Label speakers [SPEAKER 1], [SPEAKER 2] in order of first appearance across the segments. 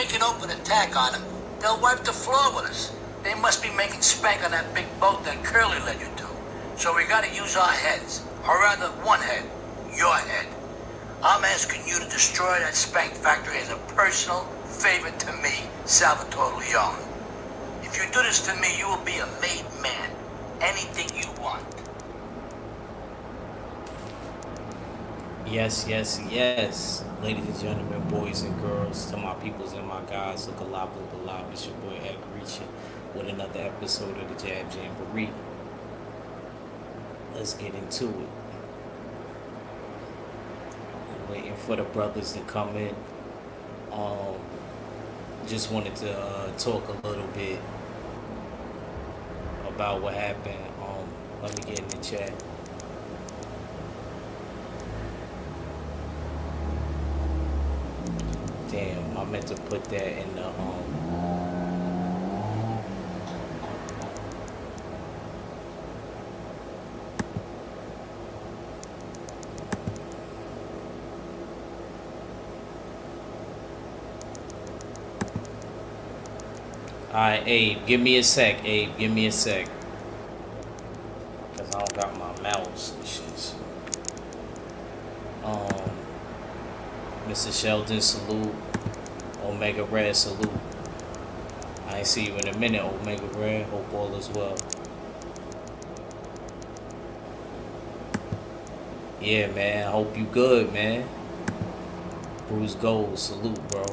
[SPEAKER 1] make an open attack on them, they'll wipe the floor with us. They must be making spank on that big boat that Curly led you to. So we gotta use our heads. Or rather, one head. Your head. I'm asking you to destroy that spank factory as a personal favor to me, Salvatore Leone. If you do this to me, you will be a made man. Anything you want.
[SPEAKER 2] Yes, yes, yes. Ladies and gentlemen, boys and girls, to my peoples and my guys, look alive, look alive. It's your boy Ed Reaching with another episode of the Jab Jamboree. Let's get into it. I'm waiting for the brothers to come in. Just wanted to talk a little bit about what happened. Let me get in the chat. Damn, I meant to put that in the Alright, Abe, give me a sec, Abe, give me a sec. Cause I don't got my mouse and shit. So. Mr. Sheldon, salute. Omega Red, salute. I ain't see you in a minute, Omega Red. Hope all is well. Yeah, man. Hope you good, man. Bruce Gold, salute, bro.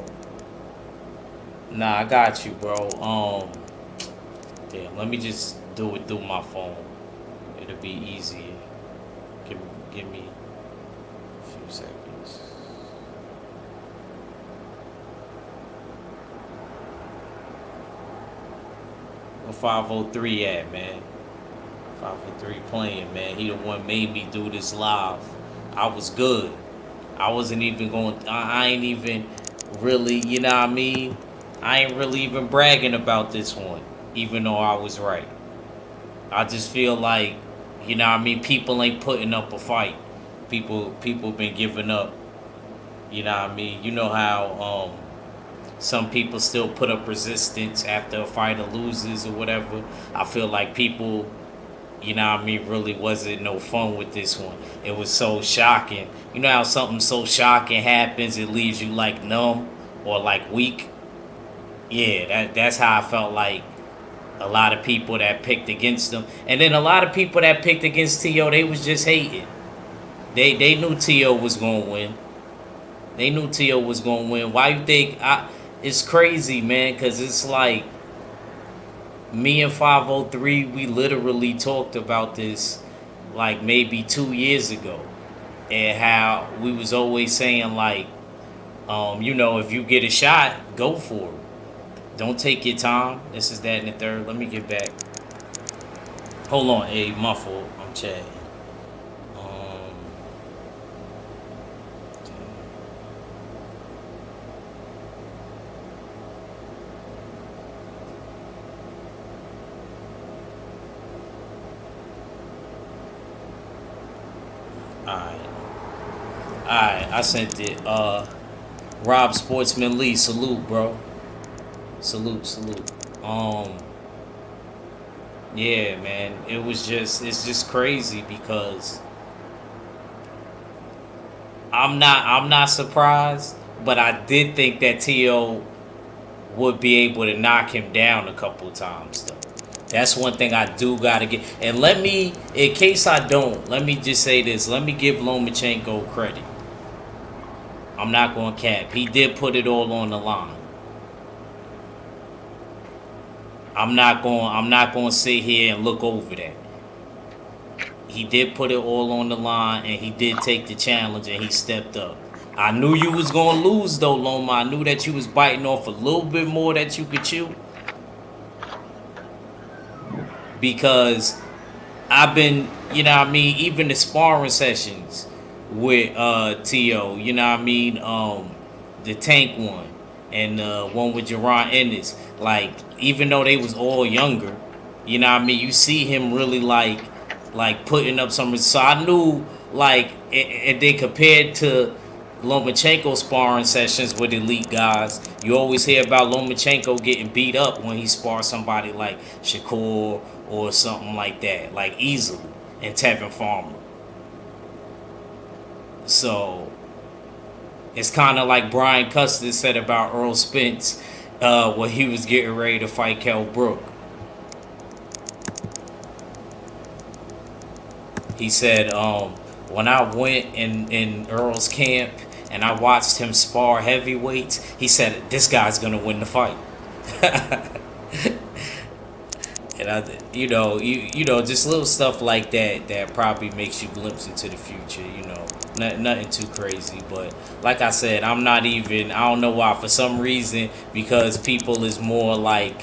[SPEAKER 2] Nah, I got you, bro. Yeah, let me just do it through my phone. It'll be easier. Give me a few seconds. Where 503 at, man? 503 playing, man. He the one made me do this live. I was good. I wasn't even going. I ain't even really, you know what I mean? I ain't really even bragging about this one, even though I was right. I just feel like, you know what I mean, people ain't putting up a fight. People been giving up. You know what I mean? You know how some people still put up resistance after a fighter loses or whatever. I feel like people, you know what I mean, really wasn't no fun with this one. It was so shocking. You know how something so shocking happens, it leaves you like numb or like weak? Yeah, that's how I felt like a lot of people that picked against them. And then a lot of people that picked against T.O., they was just hating. They knew T.O. was going to win. They knew T.O. was going to win. Why you think? It's crazy, man, because it's like me and 503, we literally talked about this like maybe 2 years ago. And how we was always saying like, you know, if you get a shot, go for it. Don't take your time. This is that and the third. Let me get back. Hold on, Abe. My fault. I'm chatting. Alright, I sent it. Rob Sportsman Lee, salute, bro. Salute. Yeah, man. It's just crazy because I'm not surprised, but I did think that T.O. would be able to knock him down a couple of times though. That's one thing I do gotta get. And let me, in case I don't, let me just say this. Let me give Lomachenko credit. I'm not gonna cap. He did put it all on the line. I'm not going to sit here and look over that. He did put it all on the line, and he did take the challenge, and he stepped up. I knew you was going to lose, though, Loma. I knew that you was biting off a little bit more that you could chew. Because I've been, you know what I mean, even the sparring sessions with T.O., you know what I mean, the Tank one, and one with Jerron Ennis, like, even though they was all younger, you know what I mean, you see him really like putting up some. So I knew, like, and then compared to Lomachenko sparring sessions with elite guys. You always hear about Lomachenko getting beat up when he spars somebody like Shakur or something like that, like easily, and Tevin Farmer. So it's kind of like Brian Custer said about Earl Spence when he was getting ready to fight Kell Brook. He said, when I went in Earl's camp and I watched him spar heavyweights, he said, this guy's going to win the fight. And just little stuff like that probably makes you glimpse into the future, nothing too crazy. But like I said, I don't know why, for some reason, because people is more like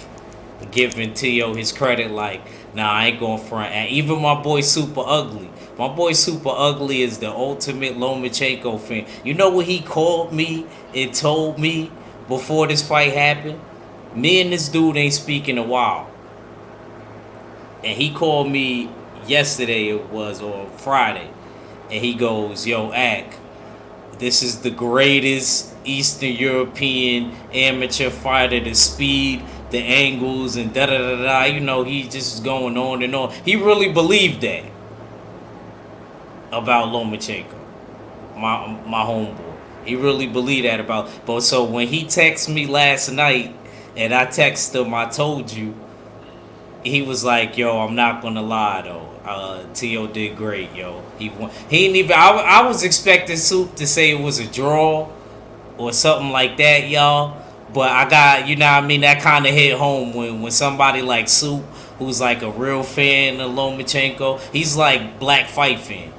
[SPEAKER 2] giving Tio his credit, like, nah, I ain't going front. And even my boy Super Ugly. My boy Super Ugly is the ultimate Lomachenko fan. You know what he called me and told me before this fight happened? Me and this dude ain't speak in a while. And he called me yesterday, it was, or Friday. And he goes, yo, Ak, this is the greatest Eastern European amateur fighter. The speed, the angles, and da-da-da-da. He just going on and on. He really believed that about Lomachenko, my homeboy. He really believed that about. But so when he texted me last night, and I texted him, I told you, he was like, yo, I'm not gonna lie though. Tio did great, yo. He won. He didn't even. I was expecting Soup to say it was a draw or something like that, y'all. But I got, that kind of hit home when somebody like Soup, who's like a real fan of Lomachenko, he's like black fight fan.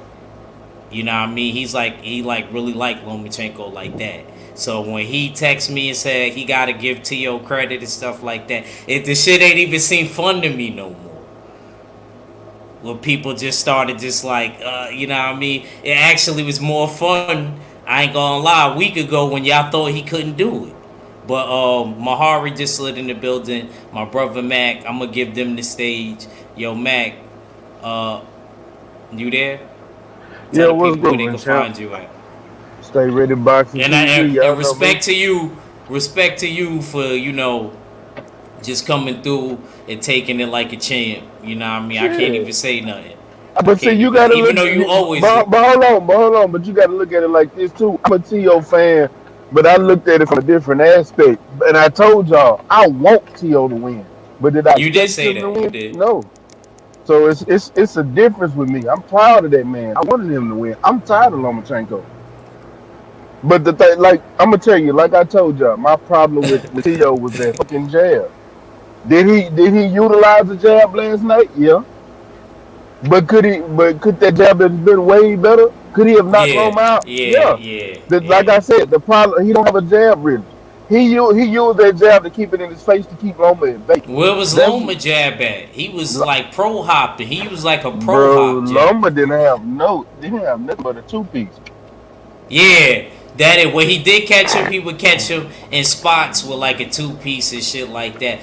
[SPEAKER 2] He's like, he like really like Lomachenko like that. So when he texted me and said he got to give Tio credit and stuff like that, the shit ain't even seem fun to me no more. When people just started just like, it actually was more fun, I ain't gonna lie, a week ago when y'all thought he couldn't do it. But Mahari just slid in the building. My brother Mac, I'm going to give them the stage. Yo, Mac, you there?
[SPEAKER 3] Yeah,
[SPEAKER 2] Tell the
[SPEAKER 3] what's
[SPEAKER 2] people where
[SPEAKER 3] good,
[SPEAKER 2] they
[SPEAKER 3] man,
[SPEAKER 2] can
[SPEAKER 3] champ?
[SPEAKER 2] find you at.
[SPEAKER 3] Stay ready, boxing
[SPEAKER 2] And,
[SPEAKER 3] TV. Y'all know
[SPEAKER 2] respect
[SPEAKER 3] me.
[SPEAKER 2] to you for, just coming through and taking it like a champ. You know what I mean? I can't
[SPEAKER 3] Yeah.
[SPEAKER 2] even say nothing.
[SPEAKER 3] But see, you gotta
[SPEAKER 2] Even
[SPEAKER 3] look.
[SPEAKER 2] though you always do.
[SPEAKER 3] But hold on. But you gotta look at it like this too. I'm a T.O. fan, but I looked at it from a different aspect. And I told y'all I want T.O. to win, but did I
[SPEAKER 2] You did
[SPEAKER 3] expect
[SPEAKER 2] say
[SPEAKER 3] him to
[SPEAKER 2] that. You
[SPEAKER 3] win?
[SPEAKER 2] did.
[SPEAKER 3] No. So it's a difference with me. I'm proud of that man. I wanted him to win. I'm tired of Lomachenko. But the thing, like I'm gonna tell you, like I told y'all, my problem with T.O. was that fucking jab. Did he utilize the jab last night? Yeah. But could he? But could that jab have been way better? Could he have knocked
[SPEAKER 2] Yeah,
[SPEAKER 3] Loma out?
[SPEAKER 2] yeah,
[SPEAKER 3] Yeah.
[SPEAKER 2] yeah,
[SPEAKER 3] Like
[SPEAKER 2] yeah.
[SPEAKER 3] I said, the problem he don't have a jab really. He used that jab to keep it in his face to keep Loma at bay.
[SPEAKER 2] Where was
[SPEAKER 3] That's
[SPEAKER 2] Loma jab at? He was like pro hopping. He was like a pro
[SPEAKER 3] bro.
[SPEAKER 2] hop
[SPEAKER 3] Loma
[SPEAKER 2] jabber.
[SPEAKER 3] didn't have nothing but a 2 piece.
[SPEAKER 2] Yeah, that it. When he did catch him, he would catch him in spots with like a 2 piece and shit like that.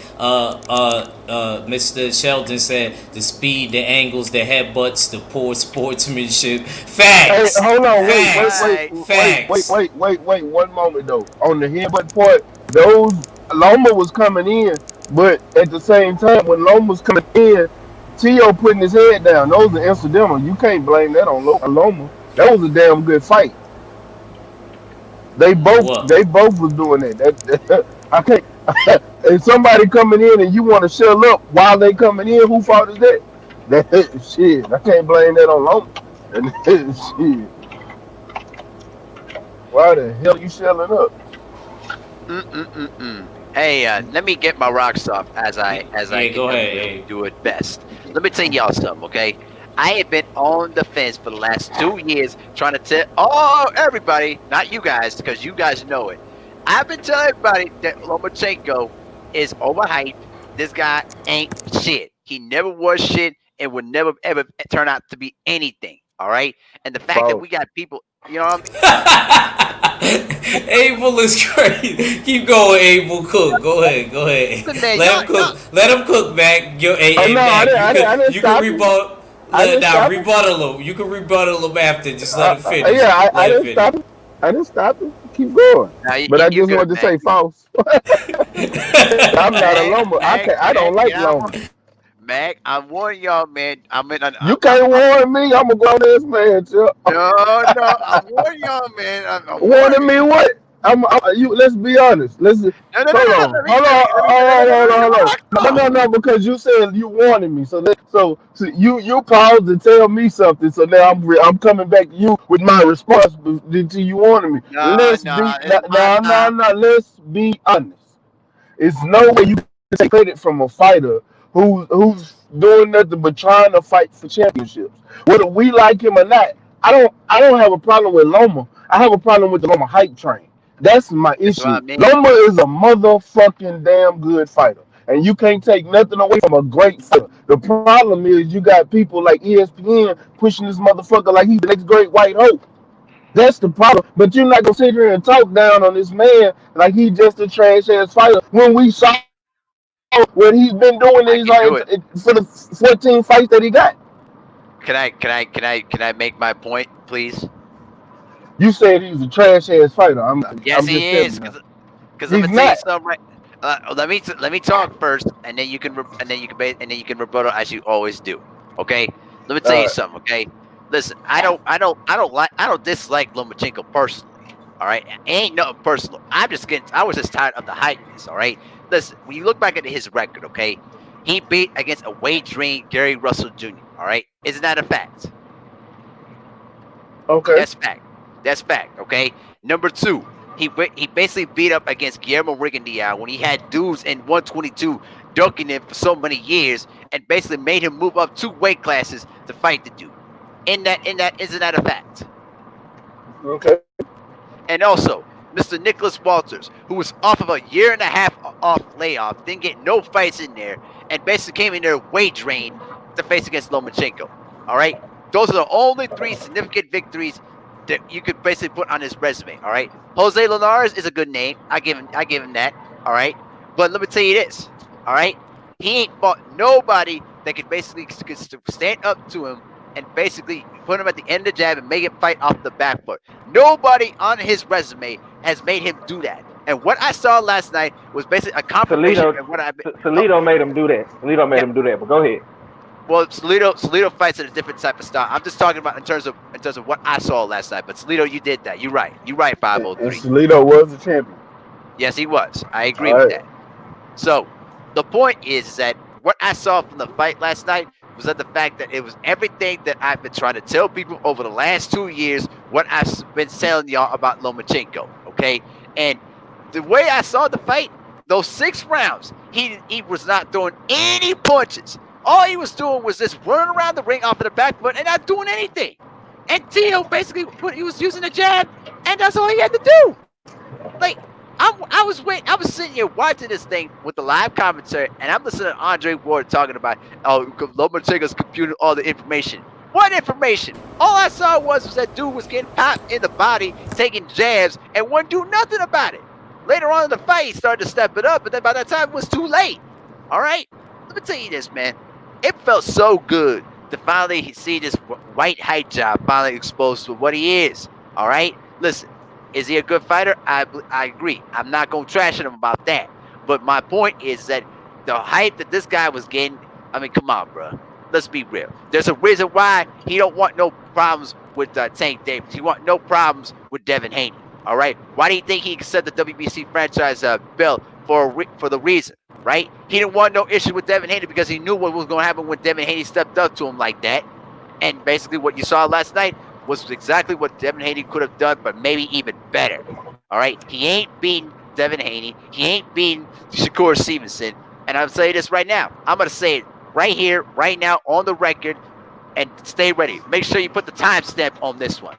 [SPEAKER 2] Mr. Sheldon said the speed, the angles, the headbutts, the poor sportsmanship.
[SPEAKER 3] Hey,
[SPEAKER 2] Facts,
[SPEAKER 3] hold on,
[SPEAKER 2] facts, facts.
[SPEAKER 3] 1 moment though. On the headbutt part, those Loma was coming in, but at the same time, when Loma was coming in, Tio putting his head down. Those are incidental. You can't blame that on Loma. That was a damn good fight. They both
[SPEAKER 2] What?
[SPEAKER 3] they both was doing that. I can't. If somebody coming in and you want to shell up while they coming in, who fault is that? That shit. I can't blame that on Loma. And shit. Why the hell you shelling up?
[SPEAKER 4] Hey, let me get my rocks off as I
[SPEAKER 2] Go
[SPEAKER 4] can
[SPEAKER 2] ahead.
[SPEAKER 4] never
[SPEAKER 2] Hey.
[SPEAKER 4] do it best. Let me tell y'all something, okay? I have been on the fence for the last 2 years trying to tell everybody, not you guys, because you guys know it. I've been telling everybody that Lomachenko is overhyped. This guy ain't shit. He never was shit and would never ever turn out to be anything. All right, and the fact that
[SPEAKER 3] False.
[SPEAKER 4] we got people, you know what I mean?
[SPEAKER 2] Abel is crazy. Keep going, Abel. Cook. Go ahead. Go ahead.
[SPEAKER 4] Listen, man,
[SPEAKER 2] Let him
[SPEAKER 4] y'all,
[SPEAKER 2] cook. Let him cook, Mac.
[SPEAKER 3] Oh no,
[SPEAKER 2] Mac.
[SPEAKER 3] I didn't
[SPEAKER 2] You can
[SPEAKER 3] stop him.
[SPEAKER 2] rebut.
[SPEAKER 3] I didn't stop him.
[SPEAKER 2] Rebuttal him. You can rebuttal him after. Just let him finish.
[SPEAKER 3] Yeah, I
[SPEAKER 2] Let him
[SPEAKER 3] didn't
[SPEAKER 2] finish.
[SPEAKER 3] stop him. I didn't stop it. Keep going.
[SPEAKER 4] Now
[SPEAKER 3] But I
[SPEAKER 4] you
[SPEAKER 3] just
[SPEAKER 4] good,
[SPEAKER 3] wanted to
[SPEAKER 4] Mac.
[SPEAKER 3] say false. I'm not a
[SPEAKER 4] Mac,
[SPEAKER 3] Loma.
[SPEAKER 4] Mac,
[SPEAKER 3] I don't
[SPEAKER 4] Mac.
[SPEAKER 3] like
[SPEAKER 4] Yeah,
[SPEAKER 3] Loma.
[SPEAKER 4] Mac. I'm warning y'all, man.
[SPEAKER 3] You can't warn me. I'm a grown ass man, Chuck.
[SPEAKER 4] No, no. I'm warning y'all, man. I'm warning
[SPEAKER 3] Warning
[SPEAKER 4] you.
[SPEAKER 3] me what? You. Let's be honest. Let's
[SPEAKER 4] No, no, no,
[SPEAKER 3] hold
[SPEAKER 4] no.
[SPEAKER 3] on. Hold on. Hold on. No. Because you said you wanted me. So you paused to tell me something. So now I'm coming back to you with my response to you wanted me.
[SPEAKER 4] No, no. It's my time.
[SPEAKER 3] No. Let's be honest. It's no way you can take credit from a fighter who's doing nothing but trying to fight for championships. Whether we like him or not, I don't have a problem with Loma. I have a problem with the Loma hype train. That's my
[SPEAKER 4] That's what I
[SPEAKER 3] issue.
[SPEAKER 4] mean.
[SPEAKER 3] Loma is a motherfucking damn good fighter. And you can't take nothing away from a great fighter. The problem is you got people like ESPN pushing this motherfucker like he's the next great white hope. That's the problem. But you're not gonna sit here and talk down on this man like he just a trash ass fighter when we saw what he's been doing
[SPEAKER 4] I can do it.
[SPEAKER 3] for the 14 fights that he got.
[SPEAKER 4] Can I make my point, please?
[SPEAKER 3] You said he's a trash ass fighter.
[SPEAKER 4] Yes,
[SPEAKER 3] I'm
[SPEAKER 4] he
[SPEAKER 3] just telling
[SPEAKER 4] is.
[SPEAKER 3] you.
[SPEAKER 4] Because I'm
[SPEAKER 3] He's
[SPEAKER 4] gonna tell you
[SPEAKER 3] not.
[SPEAKER 4] something. Right. Let me talk first, and then you can and then you can rebuttal as you always do. Okay. Let me tell you
[SPEAKER 3] Uh,
[SPEAKER 4] something. Okay. Listen, I don't dislike Lomachenko personally. All right. It ain't nothing personal. I was just tired of the hypeness. All right. Listen, when you look back at his record, okay, he beat against a weight drained Gary Russell Jr. All right. Isn't that a fact?
[SPEAKER 3] okay.
[SPEAKER 4] That's fact. That's fact. Okay. Number two, he basically beat up against Guillermo Rigondeaux when he had dudes in 122 dunking him for so many years, and basically made him move up 2 weight classes to fight the dude. In that isn't that a fact?
[SPEAKER 3] Okay.
[SPEAKER 4] And also, Mr. Nicholas Walters, who was off of a year and a half off layoff, didn't get no fights in there, and basically came in there weight drained to face against Lomachenko. All right, those are the only 3 significant victories that you could basically put on his resume. All right, Jose Linares is a good name. I give him that. All right, but let me tell you this. All right, he ain't fought nobody that could basically stand up to him and basically put him at the end of the jab and make him fight off the back foot. Nobody on his resume has made him do that. And what I saw last night was basically a confirmation of what I've been. Oh,
[SPEAKER 5] Salido made him do that. Salido made
[SPEAKER 4] yeah.
[SPEAKER 5] him do that. But go ahead.
[SPEAKER 4] Well, Salido fights at a different type of style. I'm just talking about in terms of what I saw last night. But Salido, you did that. You're right. You're right.
[SPEAKER 3] And
[SPEAKER 4] 503.
[SPEAKER 3] Salido was a champion.
[SPEAKER 4] Yes, he was. I agree
[SPEAKER 3] All
[SPEAKER 4] with
[SPEAKER 3] right.
[SPEAKER 4] that. So the point is that what I saw from the fight last night was that the fact that it was everything that I've been trying to tell people over the last 2 years, what I've been telling y'all about Lomachenko, okay? And the way I saw the fight, those 6 rounds, he was not throwing any punches. All he was doing was just running around the ring off of the back foot and not doing anything. And Tio basically, he was using the jab, and that's all he had to do. Like, I was sitting here watching this thing with the live commentary, and I'm listening to Andre Ward talking about, oh, Lomachenko's computing all the information. What information? All I saw was that dude was getting popped in the body, taking jabs, and wouldn't do nothing about it. Later on in the fight, he started to step it up, but then by that time, it was too late. All right? Let me tell you this, man. It felt so good to finally see this white hype job finally exposed to what he is. All right? Listen. Is he a good fighter? I agree. I'm not going to trash him about that. But my point is that the hype that this guy was getting, I mean, come on, bro. Let's be real. There's a reason why he don't want no problems with Tank Davis. He want no problems with Devin Haney. All right? Why do you think he accepted the WBC franchise bill for the reason, right? He didn't want no issue with Devin Haney because he knew what was going to happen when Devin Haney stepped up to him like that. And basically what you saw last night was exactly what Devin Haney could have done, but maybe even better. All right? He ain't beating Devin Haney. He ain't beating Shakur Stevenson. And I'm saying this right now. I'm going to say it right here, right now, on the record, and stay ready. Make sure you put the timestamp on this one.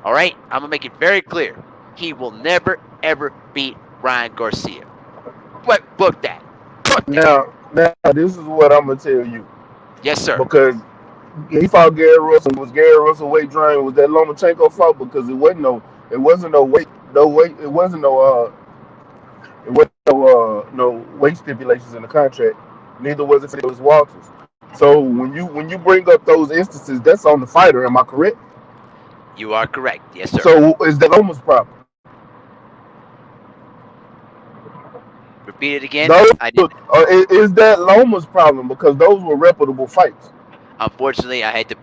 [SPEAKER 4] All right? I'm going to make it very clear. He will never, ever beat Ryan Garcia. But book that. Book that.
[SPEAKER 3] Now, this is what I'm gonna tell you
[SPEAKER 4] Yes, sir.
[SPEAKER 3] because he fought Gary Russell. Was Gary Russell weight drain? Was that Lomachenko fault? Because it wasn't no weight stipulations in the contract. Neither was it for Walters. So when you bring up those instances, that's on the fighter. Am I correct?
[SPEAKER 4] You are correct. Yes, sir.
[SPEAKER 3] So is that Loma's problem?
[SPEAKER 4] Repeat it again.
[SPEAKER 3] Those
[SPEAKER 4] I didn't.
[SPEAKER 3] is that Loma's problem because those were reputable fights.
[SPEAKER 4] Unfortunately, I hate to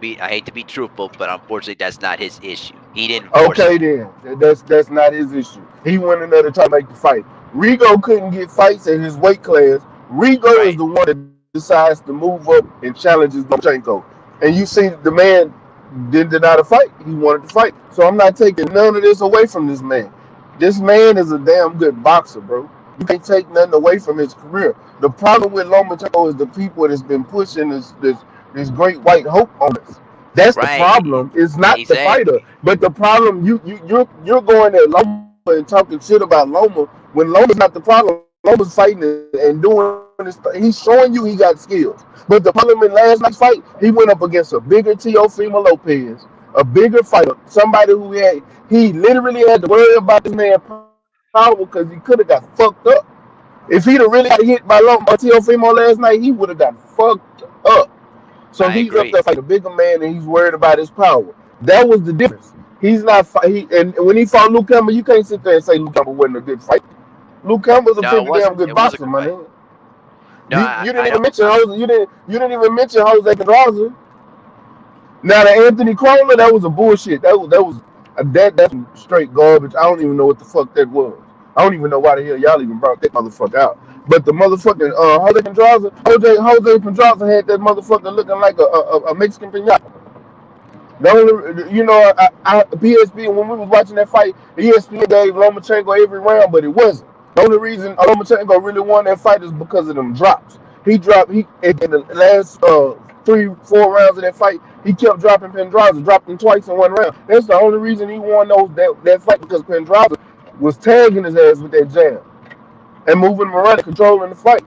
[SPEAKER 4] be truthful, but unfortunately, that's not his issue. He didn't force it.
[SPEAKER 3] Okay, then that's not his issue. He went in there to try to make the fight. Rigo couldn't get fights in his weight class. Rigo is
[SPEAKER 4] Right.
[SPEAKER 3] the one that decides to move up and challenges Lomachenko. And you see, the man didn't deny the fight. He wanted to fight. So I'm not taking none of this away from this man. This man is a damn good boxer, bro. You can't take nothing away from his career. The problem with Lomachenko is the people that's been pushing this great white hope on us. That's the
[SPEAKER 4] Right.
[SPEAKER 3] problem. It's not the fighter,
[SPEAKER 4] Exactly.
[SPEAKER 3] but the problem you're going at Loma and talking shit about Loma when Loma's not the problem. Loma's fighting and doing this. He's showing you he got skills. But the problem in last night's fight, he went up against a bigger Teófimo López, a bigger fighter, somebody he literally had to worry about this man's power because he could have got fucked up. If he'd have really got hit by Teófimo last night, he would have got fucked up. So
[SPEAKER 4] I
[SPEAKER 3] he's up there
[SPEAKER 4] agree.
[SPEAKER 3] fighting a bigger man and he's worried about his power. That was the difference. He's not and when he fought Luke Campbell, you can't sit there and say Luke Campbell wasn't a good fight. Luke Campbell's a
[SPEAKER 4] No, it
[SPEAKER 3] pretty damn
[SPEAKER 4] wasn't.
[SPEAKER 3] good
[SPEAKER 4] It was a
[SPEAKER 3] boxer,
[SPEAKER 4] good
[SPEAKER 3] my
[SPEAKER 4] fight.
[SPEAKER 3] nigga.
[SPEAKER 4] No,
[SPEAKER 3] You didn't
[SPEAKER 4] I
[SPEAKER 3] even
[SPEAKER 4] don't.
[SPEAKER 3] mention Jose. You didn't even mention Jose Pedraza. Now the Anthony Crowler, that was a bullshit. That's straight garbage. I don't even know what the fuck that was. I don't even know why the hell y'all even brought that motherfucker out. But the motherfucking Jose Pedraza had that motherfucker looking like a Mexican pinata. The only, PSP when we was watching that fight, ESPN gave Lomachenko every round, but it wasn't. The only reason Lomachenko really won that fight is because of them drops. He in the last 3-4 rounds of that fight, he kept dropping Pendraza, dropped him twice in one round. That's the only reason he won that fight because Pendraza was tagging his ass with that jab and moving him around and controlling the fight.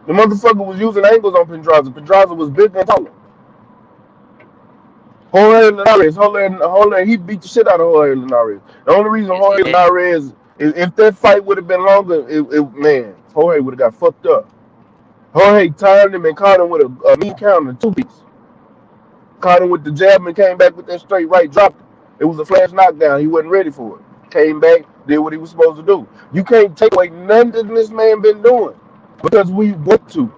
[SPEAKER 3] The motherfucker was using angles on Pendraza. Pendraza was bigger and taller. Jorge Linares, he beat the shit out of Jorge Linares. The only reason
[SPEAKER 4] Yes, he
[SPEAKER 3] Jorge
[SPEAKER 4] did.
[SPEAKER 3] Linares, if that fight would have been longer, man, Jorge would have got fucked up. Jorge timed him and caught him with a mean counter, two piece. Caught him with the jab and came back with that straight right, dropped him. It was a flash knockdown. He wasn't ready for it. Came back, did what he was supposed to do. You can't take away nothing this man been doing because we want to.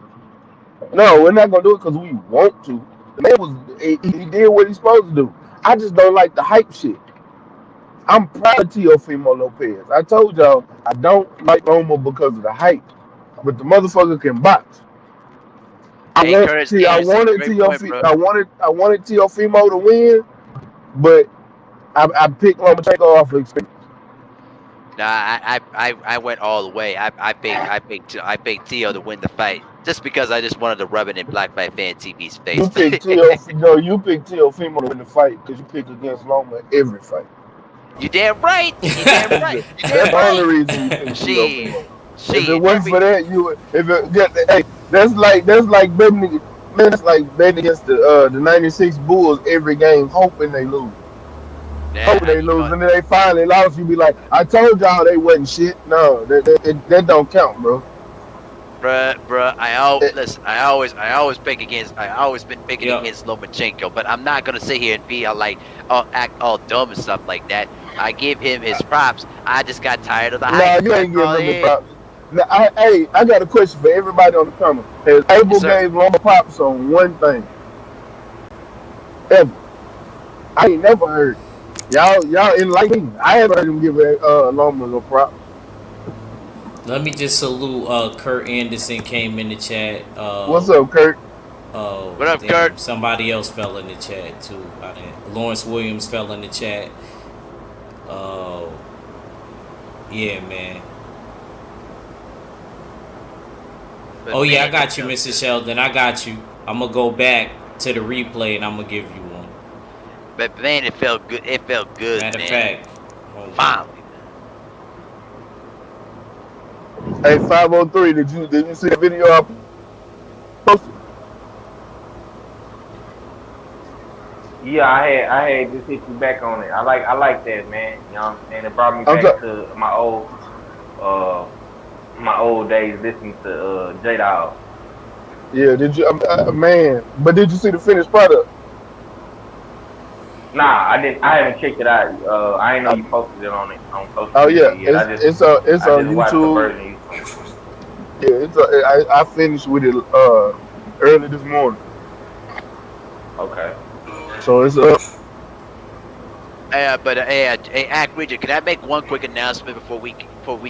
[SPEAKER 3] No, we're not gonna do it because we want to. The man he did what he's supposed to do. I just don't like the hype shit. I'm proud of Teófimo López. I told y'all I don't like Loma because of the hype, but the motherfucker can box.
[SPEAKER 4] Hey, Curtis Anderson, great point, bro.
[SPEAKER 3] I wanted Teófimo to win, but I picked Lomachenko off of experience.
[SPEAKER 4] Nah, I went all the way. I picked Tio to win the fight just because I just wanted to rub it in Black Fight Fan TV's face.
[SPEAKER 3] You picked Teófimo to win the fight because you picked against Loma every fight.
[SPEAKER 4] You damn right. You damn
[SPEAKER 3] That's
[SPEAKER 4] right. You
[SPEAKER 3] the
[SPEAKER 4] damn
[SPEAKER 3] only
[SPEAKER 4] right.
[SPEAKER 3] reason you picked
[SPEAKER 4] Shit.
[SPEAKER 3] Teófimo. If it
[SPEAKER 4] Shit.
[SPEAKER 3] wasn't for that, you would. If it get hey, that's like betting. Man, that's like betting against the '96 Bulls every game, hoping they lose. Hoping
[SPEAKER 4] Nah,
[SPEAKER 3] they lose, and then they finally lost. You be like, I told y'all they wasn't shit. No, that don't count, bro.
[SPEAKER 4] bruh.
[SPEAKER 3] Eh,
[SPEAKER 4] Listen. I always pick against. I always been picking
[SPEAKER 2] Yo,
[SPEAKER 4] against Lomachenko, but I'm not gonna sit here and be act all dumb and stuff like that. I give him his props. I just got tired of the
[SPEAKER 3] Nah,
[SPEAKER 4] hype.
[SPEAKER 3] you
[SPEAKER 4] That's
[SPEAKER 3] ain't
[SPEAKER 4] all
[SPEAKER 3] giving
[SPEAKER 4] it
[SPEAKER 3] them the
[SPEAKER 4] is.
[SPEAKER 3] props. Now, I got a question for everybody on the panel. Has
[SPEAKER 4] Yes,
[SPEAKER 3] Abel
[SPEAKER 4] sir.
[SPEAKER 3] gave Loma props on one thing ever? I ain't never heard. Y'all enlighten me. I haven't heard him give Loma no props.
[SPEAKER 2] let me just salute Kurt Anderson came in the chat.
[SPEAKER 3] What's up, Kurt?
[SPEAKER 4] What up,
[SPEAKER 2] Damn,
[SPEAKER 4] Kurt?
[SPEAKER 2] somebody else fell in the chat too. Lawrence Williams fell in the chat. Uh, yeah, man.
[SPEAKER 4] But
[SPEAKER 2] Oh yeah, I
[SPEAKER 4] man,
[SPEAKER 2] got you, Mr. Sheldon. I got you. I'm gonna go back to the replay and I'm gonna give you one.
[SPEAKER 4] it felt good. It felt good,
[SPEAKER 2] Matter of
[SPEAKER 4] man.
[SPEAKER 2] fact, hold on.
[SPEAKER 4] Finally.
[SPEAKER 3] Hey, 503. Did you see the video I posted?
[SPEAKER 5] Yeah, I had just hit you back on it. I like that, man. You know what I'm saying? It brought me
[SPEAKER 3] I'm
[SPEAKER 5] back
[SPEAKER 3] sorry.
[SPEAKER 5] to uh my old days listening to J Dog.
[SPEAKER 3] Yeah, did you, man? But did you see the finished product?
[SPEAKER 5] Nah, I didn't. I haven't checked it out. I didn't know you posted it on social
[SPEAKER 3] Oh yeah,
[SPEAKER 5] media yet.
[SPEAKER 3] it's
[SPEAKER 5] I
[SPEAKER 3] on
[SPEAKER 5] just watched the
[SPEAKER 3] YouTube.
[SPEAKER 5] version you sent.
[SPEAKER 3] Yeah, I finished with it early this morning,
[SPEAKER 5] Okay.
[SPEAKER 3] so it's up.
[SPEAKER 4] But hey, Act Region, can I make one quick announcement before we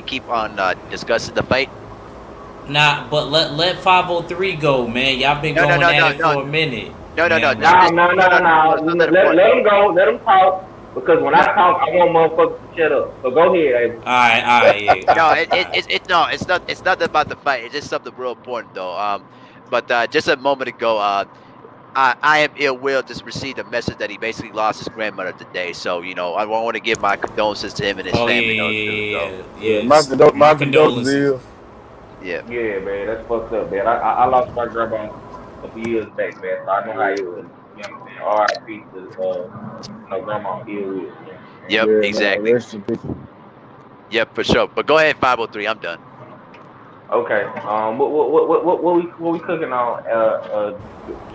[SPEAKER 4] keep on discussing the fight?
[SPEAKER 2] Nah, but let 503 go, man. Y'all been
[SPEAKER 4] No, no,
[SPEAKER 2] going
[SPEAKER 4] no,
[SPEAKER 2] at
[SPEAKER 4] no,
[SPEAKER 2] it
[SPEAKER 4] no,
[SPEAKER 2] for a minute,
[SPEAKER 4] no, no, no.
[SPEAKER 2] man.
[SPEAKER 4] This,
[SPEAKER 2] Like,
[SPEAKER 5] No,
[SPEAKER 4] this,
[SPEAKER 5] no,
[SPEAKER 4] no,
[SPEAKER 5] no,
[SPEAKER 4] no, no. It's
[SPEAKER 5] no.
[SPEAKER 4] not that
[SPEAKER 5] Let
[SPEAKER 4] important.
[SPEAKER 5] them go. Let them talk. Because when I
[SPEAKER 4] No,
[SPEAKER 5] talk, I want motherfuckers to shut up. So go ahead, Abel.
[SPEAKER 2] all right, yeah, all
[SPEAKER 4] no,
[SPEAKER 2] right, all right.
[SPEAKER 4] no, it's not about the fight. It's just something real important though. But just a moment ago, I am ill will just received a message that he basically lost his grandmother today. So I want to give my condolences to him and his
[SPEAKER 2] Oh yeah,
[SPEAKER 4] family though
[SPEAKER 2] yeah,
[SPEAKER 4] too.
[SPEAKER 2] yeah,
[SPEAKER 4] So
[SPEAKER 2] yeah.
[SPEAKER 3] Yeah,
[SPEAKER 2] Yes, my
[SPEAKER 3] my condolences.
[SPEAKER 2] condolences.
[SPEAKER 3] Is.
[SPEAKER 4] yeah,
[SPEAKER 5] Yeah, man, that's fucked up, man. I lost my grandma a couple years back, man. So I know how it feels. You know what I'm saying? R.I.P. to grandma ill will. You know what I'm saying?
[SPEAKER 4] yep,
[SPEAKER 3] Yeah, man,
[SPEAKER 4] exactly,
[SPEAKER 3] rest in peace.
[SPEAKER 4] yep, for sure. But go ahead, 503. I'm done.
[SPEAKER 5] Okay. What we cooking on?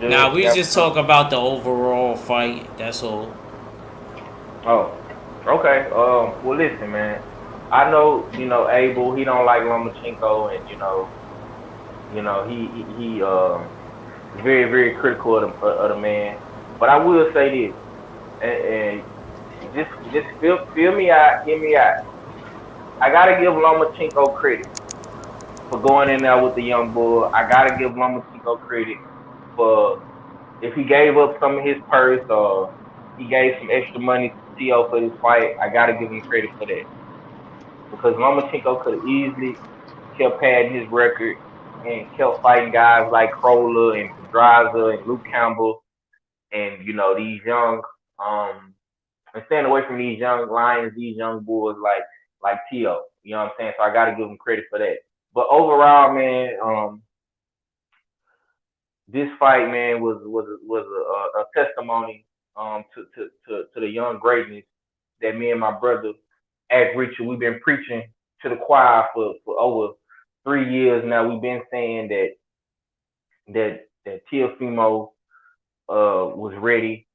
[SPEAKER 2] Nah,
[SPEAKER 5] Judge
[SPEAKER 2] we
[SPEAKER 5] got
[SPEAKER 2] just
[SPEAKER 5] some.
[SPEAKER 2] talk about the overall fight. That's all.
[SPEAKER 5] Oh, okay. Well, listen, man. I know Abel. He don't like Lomachenko, and he very very critical of the man. But I will say this, and just feel me out, hear me out. I gotta give Lomachenko credit for going in there with the young bull. I gotta give Lomachenko credit for if he gave up some of his purse or he gave some extra money to Tio for this fight. I gotta give him credit for that because Lomachenko could have easily kept padding his record and kept fighting guys like Crowler and Pedraza and Luke Campbell and these young um and staying away from these young lions, these young bulls like Tio. You know what I'm saying? So I got to give him credit for that. But overall, man, this fight, man, was a testimony to the young greatness that me and my brother, Act Richard, we've been preaching to the choir for over 3 years now. We've been saying that Teófimo was ready.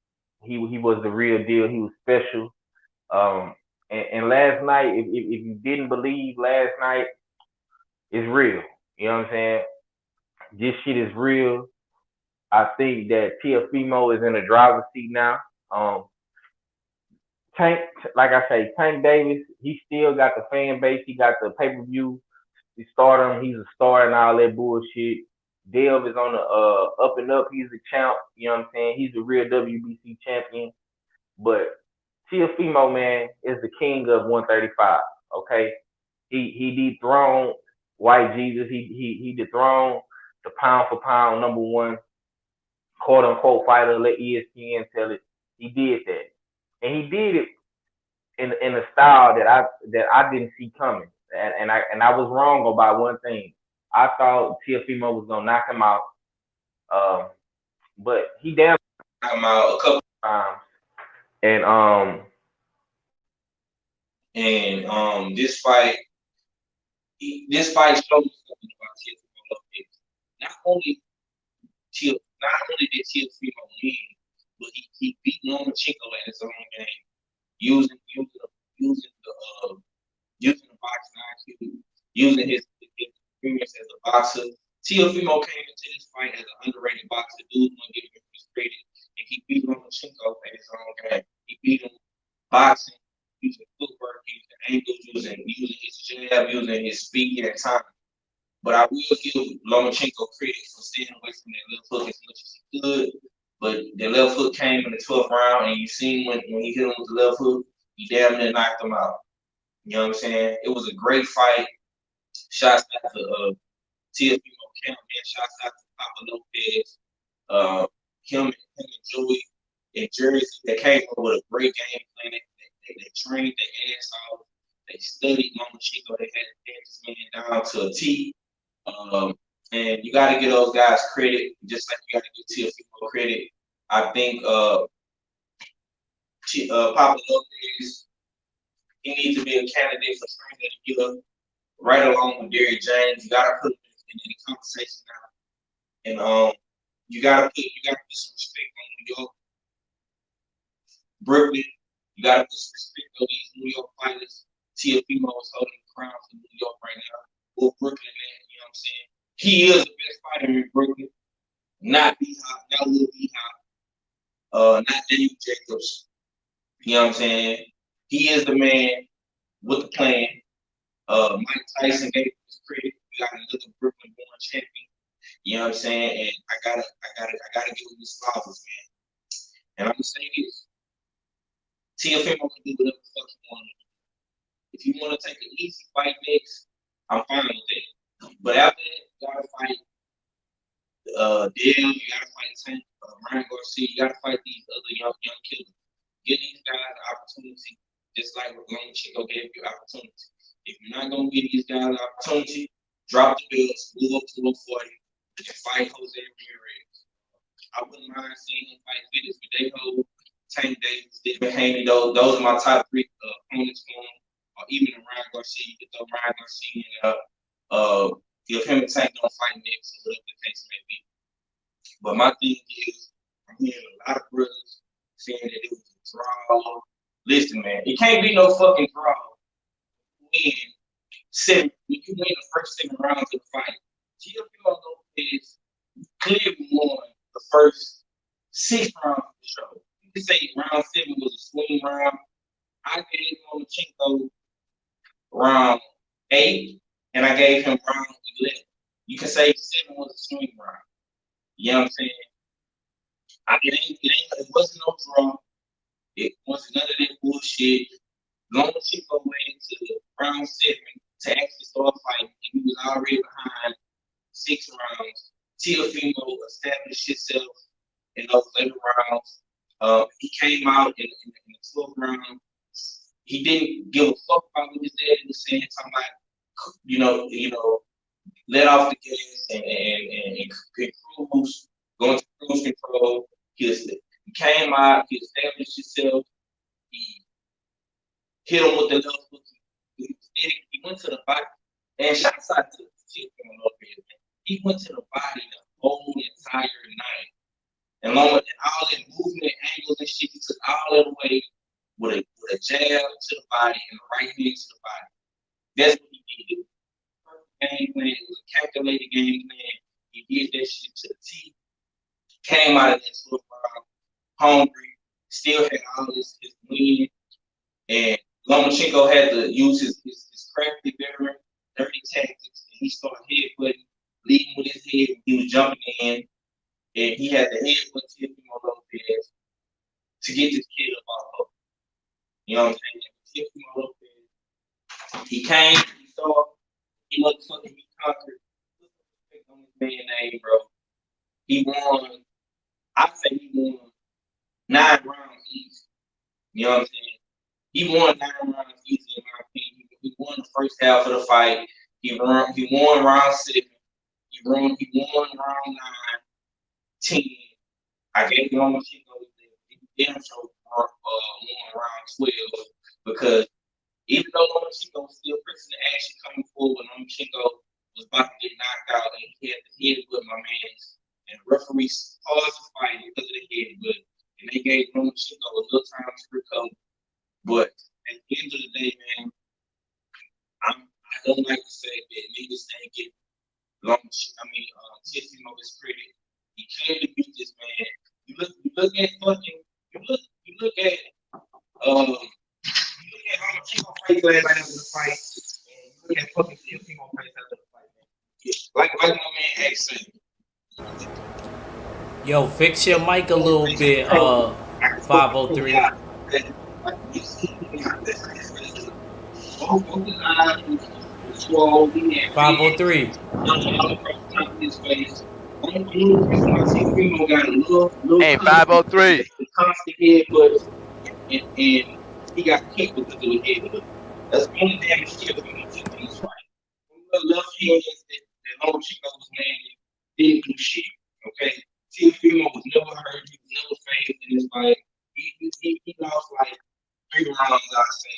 [SPEAKER 5] He was the real deal. He was special. And last night, if you didn't believe last night, it's real. You know what I'm saying? This shit is real. I think that Teófimo is in the driver's seat now. Um, Tank, like I say, Tank Davis, he still got the fan base. He got the pay per view. He stardom. He's a star and all that bullshit. Dev is on the up and up. He's a champ. You know what I'm saying? He's a real WBC champion. But Teofimo, man, is the king of 135. Okay, he dethroned White Jesus. He dethroned the pound for pound number one quote unquote fighter. Let ESPN tell it. He did that, and he did it in a style that I didn't see coming. And I was wrong about one thing. I thought Teofimo was gonna knock him out, um, but he damn knocked him out a couple times. And this fight shows something about Teofimo Lopez. Not only not only did Teofimo win, but he beat Lomachenko at his own game, using using the using the boxing IQ, using his experience as a boxer. Teofimo came into this fight as an underrated boxer. Dudes want to give him his credit, and he beat Lomachenko at his own game. He beat him boxing, using footwork, using angles, using his jab, using his speed and time. But I will give Lomachenko credit for staying away from that left hook as much as he could. But the left hook came in the 12th round, and you seen when he hit him with the left hook, he damn near knocked him out. You know what I'm saying? It was a great fight. Shots out to Teofimo Camp, man. Shots out to Papa Lopez. Him and Joey and Jersey that came up with a great game plan. They trained their ass off. They studied Lomachenko. They had to pin this man down to a T. And you got to give those guys credit, just like you got to give Teofimo credit. I think Papa Lopez, he needs to be a candidate for training to get up right along with Derrick James. You got to put him in the conversation now, and you got to put some respect on New York. Brooklyn. You gotta put some respect on these New York fighters. Teófimo is holding the crown for New York right now. Or Brooklyn, man. You know what I'm saying? He is the best fighter in Brooklyn. Not B-Hop, not Lil B-Hop, not Daniel Jacobs. You know what I'm saying? He is the man with the plan. Mike Tyson gave him his credit. We got another Brooklyn born champion. You know what I'm saying? And I gotta give him his flowers, man. And I'm gonna say this. Teófimo can do whatever the fuck he want to do. If you want to take an easy fight next, I'm fine with that. But after that, you gotta fight Dale, you gotta fight Tank, Ryan Garcia, you gotta fight these other young killers. Give these guys an opportunity, just like Lomachenko gave you opportunity. If you're not gonna give these guys an opportunity, drop the belts, move up to 140, and fight Jose Ramirez. I wouldn't mind seeing him fight Felix Verdejo, Tank Davis, David Haney. Those are my top 3 opponents for him. Or even Ryan Garcia, you could throw Ryan Garcia in. If him and Tank don't fight next, or whatever the case may be. But my thing is, I'm hearing a lot of brothers saying that it was a draw. Listen, man, it can't be no fucking draw. When you win the first 7 rounds of the fight, Teófimo López clearly won the first 6 rounds of the show. You can say round 7 was a swing round. I gave Lomachenko round 8, and I gave him round 11. You can say 7 was a swing round. You know what I'm saying? It wasn't no draw. It wasn't none of that bullshit. Lomachenko went into round 7 to actually start fighting, and he was already behind 6 rounds. Teófimo established himself in those later rounds. He came out in the 12th round. He didn't give a fuck about what his daddy was saying, talking about, you know, let off the gas and cruise, going to cruise control. He came out, he established himself, he hit him with the left hook. He went to the body, and shouts out to Teófimo López. He went to the body the whole entire night. And all the movement, angles, and shit, he took all that away with a jab to the body and a right hand to the body. That's what he did. Game plan. It was a calculated game plan. He did that shit to the T. Came out of that sort of hungry. Still had all his win. And Lomachenko had to use his crafty, veteran, dirty tactics. And he started headbutting, leading with his head. He was jumping in. And he had the headbutt Teófimo López to get this kid up off of. You know what I'm saying? Teófimo López. He came, he saw. He motherfucking he conquered. On his man name, bro. He won. I say he won 9 rounds easy. You know what I'm saying? He won 9 rounds easy in my opinion. He won the first half of the fight. He won round 7. He won round 9, 10. I gave him Lomachenko. He damn sure won round 12 because. Even though Lomachenko was still pressing the action coming forward, Lomachenko was about to get knocked out, and he had the headbutt my man. And the referees paused the fight because of the headbutt, and they gave Lomachenko a little time to recover. But at the end of the day, man, I don't like to say that niggas ain't get Teófimo his credit. He clearly beat this man. You look at Lomachenko face last night after the fight, and you look at fucking Teófimo face after the fight, man. Yeah. Like my man X said.
[SPEAKER 2] Yo, fix your mic a little bit, 503. 503.
[SPEAKER 4] Hey, 503.
[SPEAKER 5] Constant headbutts, and he got kicked because of the headbutt. That's the only damage Teófimo took in this fight. The left hands that Lomachenko was landing didn't do shit. Okay, Teófimo was never hurt. He was never phased in this fight. He lost like 3 rounds, I'd say.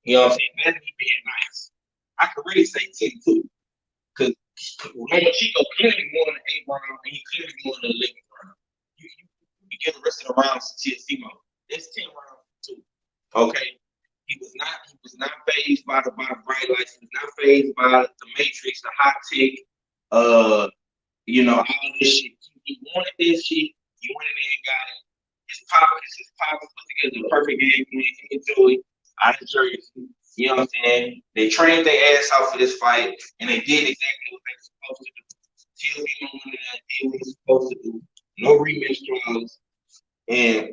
[SPEAKER 5] You know what I'm saying? That's me being nice. I could really say 10-2. Because Lomachenko clearly won the 8th round, and he clearly won the 11th round. You get the rest of the rounds to Teófimo. There's 10 nowadays about the Matrix, the hot take, all this shit. He wanted this shit. He went in there and got it. His pop put together a perfect game plan. He enjoyed out of Jersey. You know what I'm saying? They trained their ass out for this fight, and they did exactly what they were supposed to do. Teófimo went in there and did what he was supposed to do. No rematch clause. And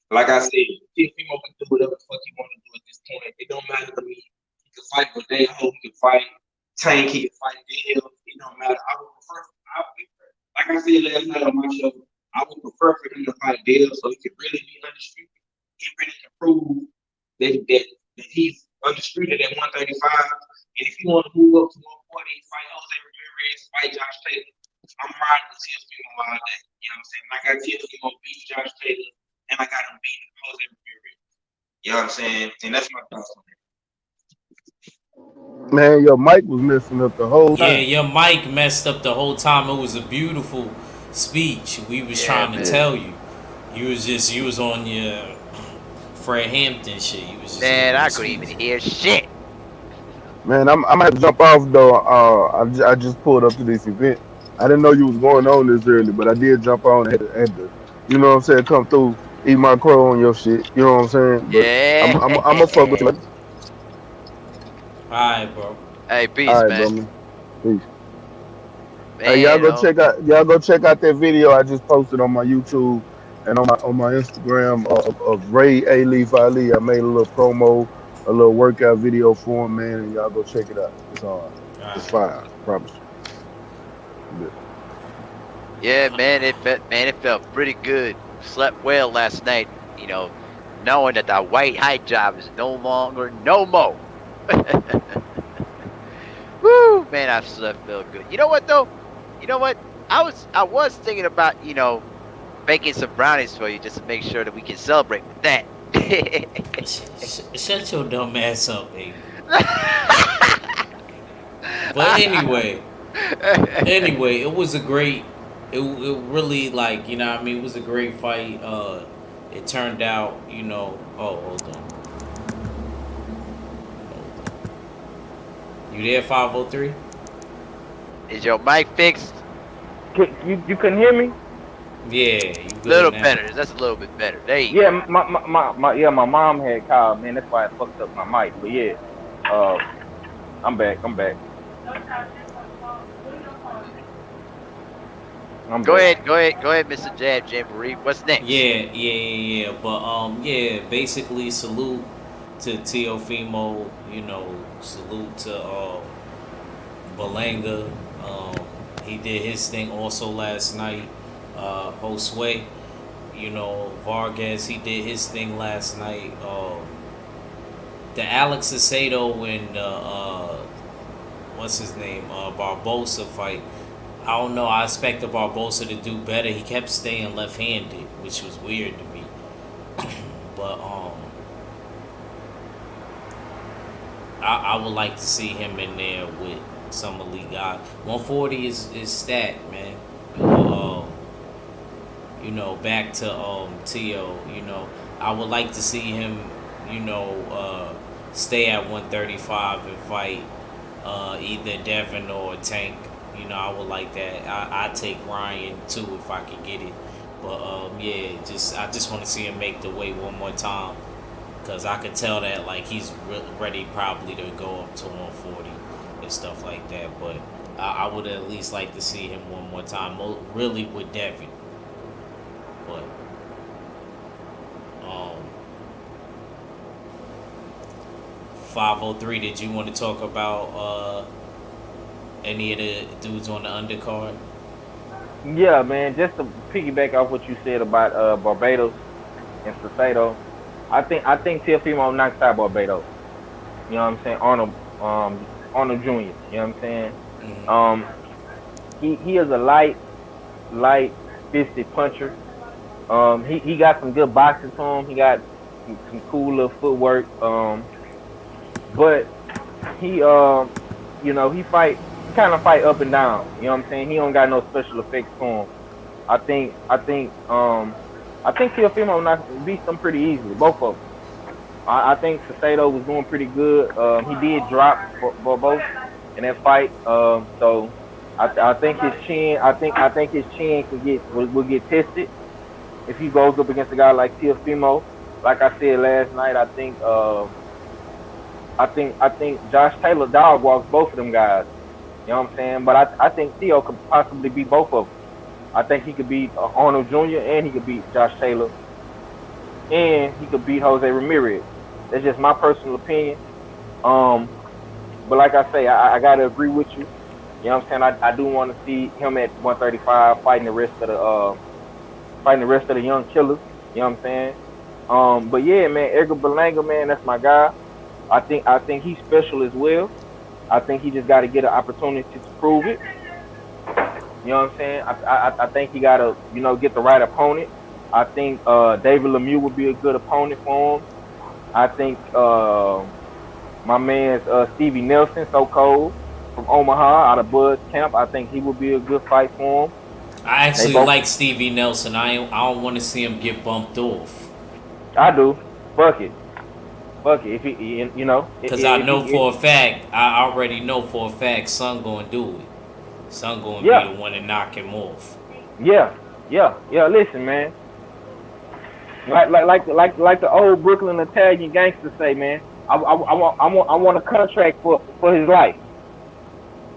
[SPEAKER 5] like I said, Teófimo can do whatever the fuck he want to do at this point. It don't matter to me. He can fight Badeo, he can fight Tank, he can fight Dale. It don't matter. Like I said last night on my show, I would prefer for him to fight Dale so he can really be undisputed. He really can prove that he's undisputed at 135. And if you want to move up to 140, fight Jose Ramirez, fight Josh Taylor. I'm riding with Teófimo all day. You know what I'm saying? I got Teófimo beat Josh Taylor, and I got him beating Jose Ramirez. You know what I'm saying? And that's my thoughts on that.
[SPEAKER 3] Man, your mic was messing up the whole
[SPEAKER 2] Yeah,
[SPEAKER 3] time.
[SPEAKER 2] your mic messed up the whole time. It was a beautiful speech. We was trying to tell you. You was on your Fred Hampton shit. You was just
[SPEAKER 4] Man, I couldn't even hear shit.
[SPEAKER 3] Man, I'm gonna have to jump off though. I just pulled up to this event. I didn't know you was going on this early, but I did jump on and had to, you know what I'm saying, come through, eat my crow on your shit. You know what I'm saying? But
[SPEAKER 4] Yeah.
[SPEAKER 3] I'm gonna fuck with you.
[SPEAKER 2] Alright, bro.
[SPEAKER 4] Hey, peace,
[SPEAKER 3] All right,
[SPEAKER 4] man.
[SPEAKER 3] bro. Peace.
[SPEAKER 4] Man,
[SPEAKER 3] Hey, y'all go check out that video I just posted on my YouTube and on my Instagram of Ray A. Leaf Ali. I made a little promo, a little workout video for him, man, and y'all go check it out. It's hard. It's fire. I promise you.
[SPEAKER 4] yeah, man, it felt pretty good. Slept well last night, knowing that the white high job is no longer no more. Woo, man, I slept felt good. You know what though? You know what? I was thinking about, baking some brownies for you just to make sure that we can celebrate with that.
[SPEAKER 2] Shut your dumb ass up, baby. But anyway, it was a great. It really what I mean. It was a great fight. It turned out, Oh, hold on. You there, 503?
[SPEAKER 4] Is your mic fixed?
[SPEAKER 6] You couldn't hear me?
[SPEAKER 2] Yeah, you good
[SPEAKER 4] Little
[SPEAKER 2] now.
[SPEAKER 4] better. That's a little bit better. There you
[SPEAKER 6] Yeah,
[SPEAKER 4] go.
[SPEAKER 6] my mom had called, man. That's why I fucked up my mic. But yeah, I'm back.
[SPEAKER 4] Go ahead, Mr. Jab Jamboree. What's next?
[SPEAKER 2] Yeah. But basically salute to Teófimo, salute to Belanga. He did his thing also last night. Josue, Vargas, he did his thing last night. The Alex Acedo and what's his name? Barbosa fight. I don't know. I expected Barbosa to do better. He kept staying left-handed, which was weird to me. But I would like to see him in there with some elite guys. 140 is stat, man. Back to Tio. I would like to see him, stay at 135 and fight either Devin or Tank. I would like that. I'd take Ryan too if I could get it. But I just want to see him make the weight one more time, because I could tell that he's ready probably to go up to 140 and stuff like that. But I would at least like to see him one more time, really with Devin. But 503, did you want to talk about any of the dudes on the undercard?
[SPEAKER 6] Yeah, man. Just to piggyback off what you said about Barbados and Salcedo, I think Teófimo knocks out Barbados. You know what I'm saying? Arnold Jr. You know what I'm saying?
[SPEAKER 2] Mm-hmm.
[SPEAKER 6] He is a light fisted puncher. He got some good boxing to him. He got some cool little footwork. But he kind of fight up and down. You know what I'm saying? He don't got no special effects to him. I think Teófimo beats them pretty easily, both of them. I think Sasado was doing pretty good. He did drop for both in that fight. So I think his chin. I think his chin will get tested if he goes up against a guy like Teófimo. Like I said last night, I think Josh Taylor dog walks both of them guys. You know what I'm saying? But I think Theo could possibly beat both of them. I think he could beat Arnold Jr. and he could beat Josh Taylor and he could beat Jose Ramirez. That's just my personal opinion. Um, but like I say, I gotta agree with you. You know what I'm saying? I do want to see him at 135 fighting the rest of the young killers. You know what I'm saying? But yeah, man, Edgar Berlanga, man, that's my guy. I think he's special as well. I think he just got to get an opportunity to prove it. You know what I'm saying? I think he got to get the right opponent. I think David Lemieux would be a good opponent for him. I think my man's Stevie Nelson, so cold from Omaha out of Bud's camp. I think he would be a good fight for him.
[SPEAKER 2] I
[SPEAKER 6] They
[SPEAKER 2] actually
[SPEAKER 6] both,
[SPEAKER 2] like Stevie Nelson. I don't want to see him get bumped off.
[SPEAKER 6] I do. Fuck it, fuck it. If he,
[SPEAKER 2] Cause I
[SPEAKER 6] if
[SPEAKER 2] know
[SPEAKER 6] he,
[SPEAKER 2] for a fact, I already know for a fact, Son gonna do it. Son gonna be
[SPEAKER 6] yeah,
[SPEAKER 2] the one to knock him off.
[SPEAKER 6] yeah. Listen, man. Like the old Brooklyn Italian gangsters say, man. I want a contract for his life.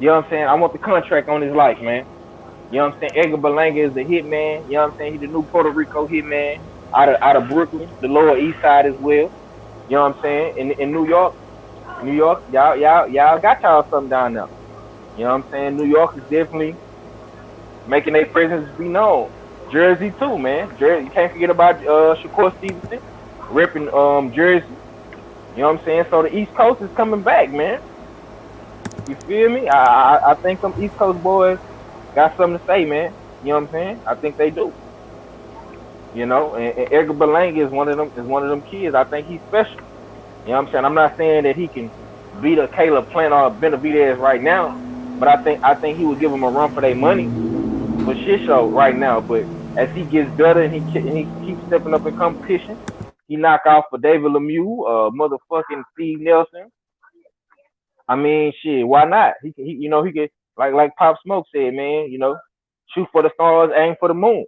[SPEAKER 6] You know what I'm saying? I want the contract on his life, man. You know what I'm saying? Edgar Berlanga is the hitman. You know what I'm saying? He's the new Puerto Rico hitman out of Brooklyn, the Lower East Side as well. You know what I'm saying? In New York, y'all got y'all something down there. You know what I'm saying? New York is definitely making their presence be known. Jersey too, man. Jersey, you can't forget about Shakur Stevenson repping Jersey. You know what I'm saying? So the East Coast is coming back, man. You feel me? I think some East Coast boys got something to say, man. You know what I'm saying? I think they do. And Edgar Berlanga is one of them. Is one of them kids. I think he's special. You know what I'm saying? I'm not saying that he can beat a Caleb Plant or a Benavidez right now, but I think he would give him a run for their money for shit show right now. But as he gets better and he keeps stepping up in competition, he knock out for David Lemieux, motherfucking Steve Nelson. I mean, shit, why not? He could like Pop Smoke said, man. Shoot for the stars, aim for the moon,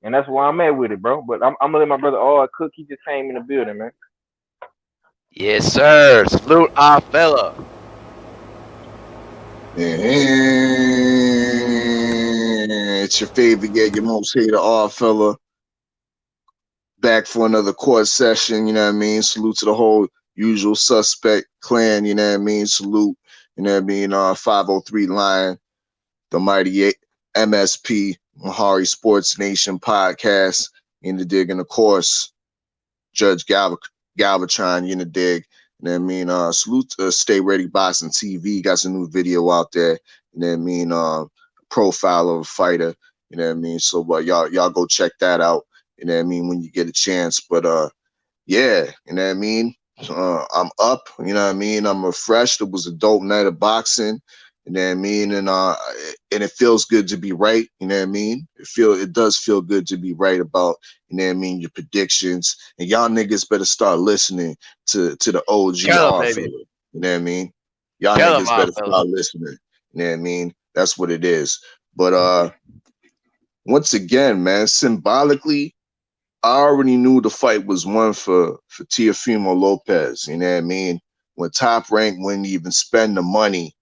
[SPEAKER 6] and that's where I'm at with it, bro. But I'm gonna let my brother all cook. He just came in the building, man.
[SPEAKER 4] Yes, sir. Salute our fella.
[SPEAKER 3] It's your favorite, yeah, your most hated odd fella. Back for another court session, you know what I mean? Salute to the whole usual suspect clan, you know what I mean? Salute, you know what I mean? 503 Lion, the mighty MSP, Mahari Sports Nation podcast, in the dig, and of course, Judge Galvatron, you know, dig. You know what I mean? Salute to Stay Ready Boxing TV. Got some new video out there. You know what I mean? Profile of a fighter. You know what I mean? So y'all go check that out. You know what I mean? When you get a chance. But yeah, you know what I mean? I'm up. You know what I mean? I'm refreshed. It was a dope night of boxing. You know what I mean? And it feels good to be right. You know what I mean? It does feel good to be right about, you know what I mean, your predictions. And y'all niggas better start listening to the OG
[SPEAKER 4] Tell him,
[SPEAKER 3] R
[SPEAKER 4] baby.
[SPEAKER 3] fella. You know what I mean? Y'all
[SPEAKER 4] Tell him,
[SPEAKER 3] niggas
[SPEAKER 4] our
[SPEAKER 3] better
[SPEAKER 4] fella.
[SPEAKER 3] start listening. You know what I mean? That's what it is. But once again, man, symbolically, I already knew the fight was won for Teófimo López. You know what I mean? When Top Rank wouldn't even spend the money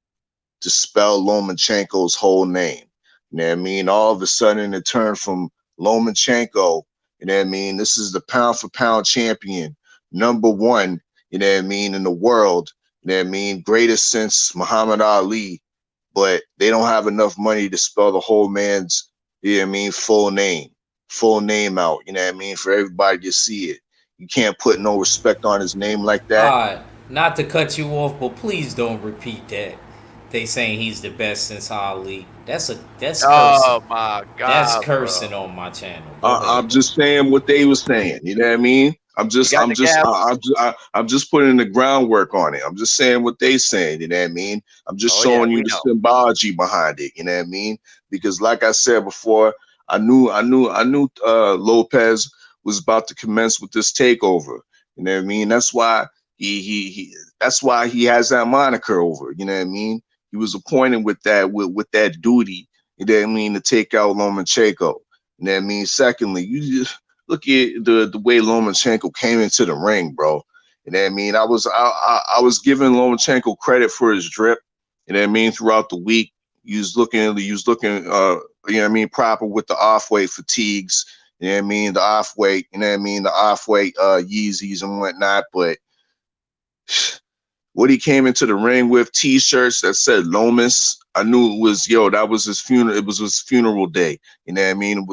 [SPEAKER 3] to spell Lomachenko's whole name. You know what I mean? All of a sudden it turned from Lomachenko, you know what I mean? This is the pound for pound champion, #1, you know what I mean, in the world, you know what I mean? Greatest since Muhammad Ali, but they don't have enough money to spell the whole man's, you know what I mean, full name out, you know what I mean, for everybody to see it. You can't put no respect on his name like that.
[SPEAKER 2] Not to cut you off, but please don't repeat that. They saying he's the best since Ali. That's cursing.
[SPEAKER 4] Oh my
[SPEAKER 2] That's
[SPEAKER 4] God,
[SPEAKER 2] cursing
[SPEAKER 4] bro.
[SPEAKER 2] on my channel. Go ahead,
[SPEAKER 3] I'm
[SPEAKER 2] bro.
[SPEAKER 3] just saying what they were saying. You know what I mean? I'm
[SPEAKER 4] You
[SPEAKER 3] just,
[SPEAKER 4] got
[SPEAKER 3] I'm
[SPEAKER 4] the
[SPEAKER 3] just,
[SPEAKER 4] gavel?
[SPEAKER 3] I'm just putting the groundwork on it. I'm just saying what they saying. You know what I mean? I'm just
[SPEAKER 4] Oh yeah,
[SPEAKER 3] showing you
[SPEAKER 4] we
[SPEAKER 3] the
[SPEAKER 4] know.
[SPEAKER 3] symbology behind it. You know what I mean? Because like I said before, I knew Lopez was about to commence with this takeover.
[SPEAKER 7] You know what I mean? That's why that's why he has that moniker over. You know what I mean? He was appointed with that duty. You know what I mean, to take out Lomachenko. You know what I mean? Secondly, you just look at the way Lomachenko came into the ring, bro. You know what I mean? I was giving Lomachenko credit for his drip. You know what I mean? Throughout the week, he was looking you know what I mean, proper with the off weight fatigues. You know what I mean? The off weight, you know what I mean? The off weight Yeezys and whatnot. But what he came into the ring with, t-shirts that said Lomas, I knew it was, that was his funeral. It was his funeral day. You know what I mean? It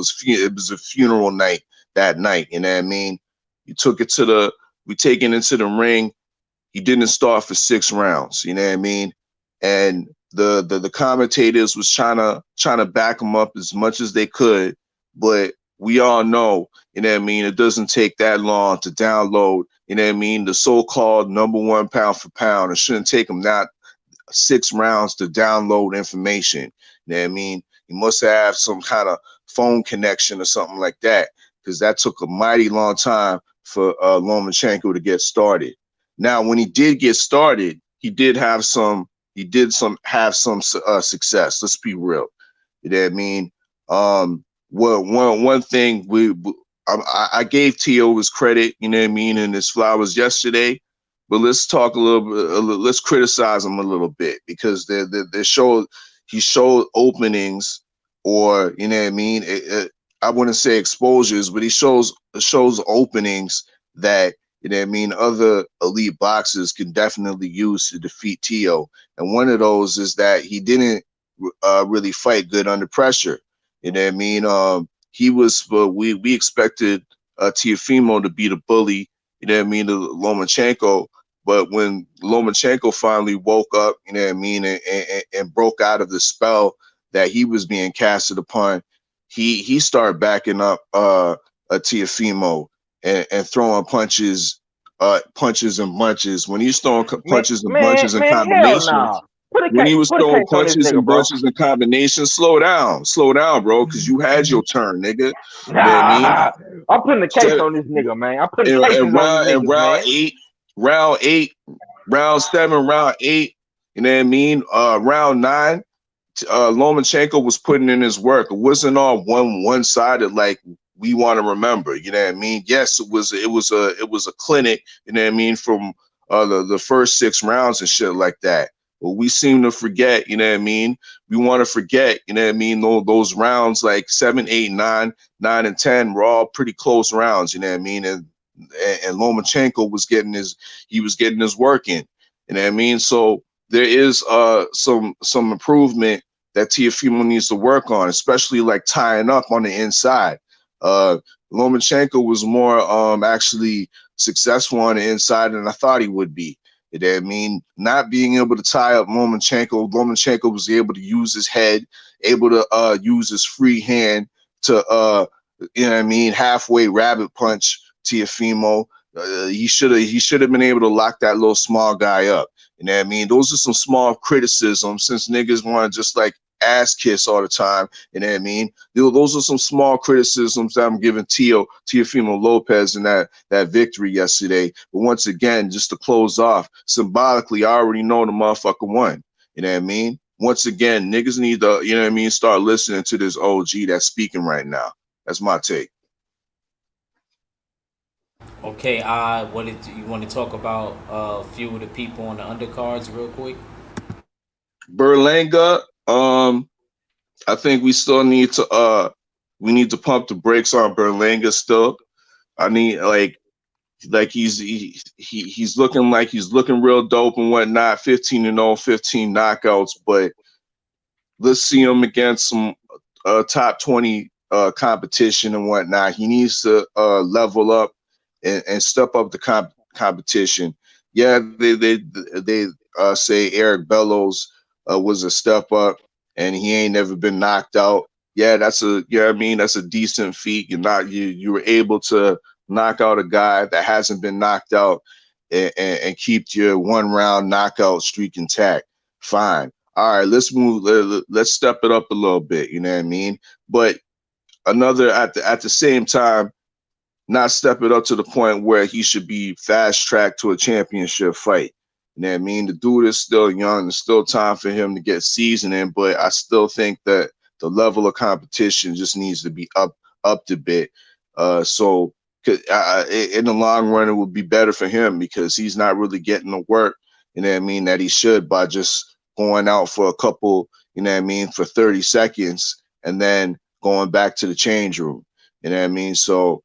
[SPEAKER 7] was a funeral night that night. You know what I mean? We taken into the ring. He didn't start for 6 rounds. You know what I mean? And the commentators was trying to back him up as much as they could, but we all know, you know what I mean, it doesn't take that long to download, you know what I mean, the so-called #1 pound for pound. It shouldn't take him not 6 rounds to download information. You know what I mean? He must have some kind of phone connection or something like that, because that took a mighty long time for Lomachenko to get started. Now, when he did get started, he did have some success. Let's be real. You know what I mean? One thing I gave Tio his credit, you know what I mean, and his flowers yesterday, but let's talk a little bit. Let's criticize him a little bit, because he showed openings, or you know what I mean. I wouldn't say exposures, but he shows openings that, you know what I mean, other elite boxers can definitely use to defeat Tio. And one of those is that he didn't really fight good under pressure. You know what I mean? We expected Teófimo to be the bully, you know what I mean, to Lomachenko. But when Lomachenko finally woke up, you know what I mean, and broke out of the spell that he was being casted upon, he started backing up Teófimo and throwing punches and bunches. When he's throwing punches and bunches and
[SPEAKER 6] Hell
[SPEAKER 7] combinations,
[SPEAKER 6] no. Put a
[SPEAKER 7] when he was
[SPEAKER 6] put a
[SPEAKER 7] throwing
[SPEAKER 6] case on this
[SPEAKER 7] punches
[SPEAKER 6] nigga,
[SPEAKER 7] and
[SPEAKER 6] bro.
[SPEAKER 7] bunches and combinations, slow down, bro, because you had your turn, nigga. You know what I mean?
[SPEAKER 6] Nah, I'm putting a case on this nigga, man. I'm putting cases
[SPEAKER 7] And
[SPEAKER 6] on these niggas, man.
[SPEAKER 7] round 8, round 7, round 8. You know what I mean? Round 9. Lomachenko was putting in his work. It wasn't all one-sided like we want to remember. You know what I mean? Yes, it was a clinic. You know what I mean? From the first 6 rounds and shit like that. But we seem to forget. You know what I mean? We want to forget. You know what I mean? Those rounds like 7, 8, 9, 9, and 10 were all pretty close rounds. You know what I mean? And Lomachenko was getting his work in. You know what I mean? So there is some improvement that Teófimo needs to work on, especially like tying up on the inside. Lomachenko was more actually successful on the inside than I thought he would be. You know what I mean? Not being able to tie up Lomachenko was able to use his head, able to use his free hand to you know what I mean, halfway rabbit punch Teófimo. He should have been able to lock that little small guy up. You know what I mean? Those are some small criticisms, since niggas want to just like ass kiss all the time. You know what I mean? Those are some small criticisms that I'm giving Teófimo López in that victory yesterday. But once again, just to close off, symbolically, I already know the motherfucker won. You know what I mean? Once again, niggas need to, you know what I mean, start listening to this OG that's speaking right now. That's my take.
[SPEAKER 2] Okay, what did you want to talk about? A few of the people on the undercards, real quick.
[SPEAKER 7] Berlanga, I think we still need to pump the brakes on Berlanga still. I need he's looking real dope and whatnot. 15-0, 15 knockouts, but let's see him against some top 20 competition and whatnot. He needs to level up and step up the competition. Yeah, they say Eric Bellows was a step up and he ain't never been knocked out. Yeah, that's a decent feat. You were able to knock out a guy that hasn't been knocked out and keep your 1-round knockout streak intact. Fine. All right, let's move. Let's step it up a little bit. You know what I mean? But at the same time, not step it up to the point where he should be fast tracked to a championship fight. You know what I mean? The dude is still young. There's still time for him to get seasoning, but I still think that the level of competition just needs to be upped a bit. So in the long run, it would be better for him because he's not really getting the work, you know what I mean, that he should by just going out for a couple, you know what I mean, for 30 seconds and then going back to the change room. You know what I mean? So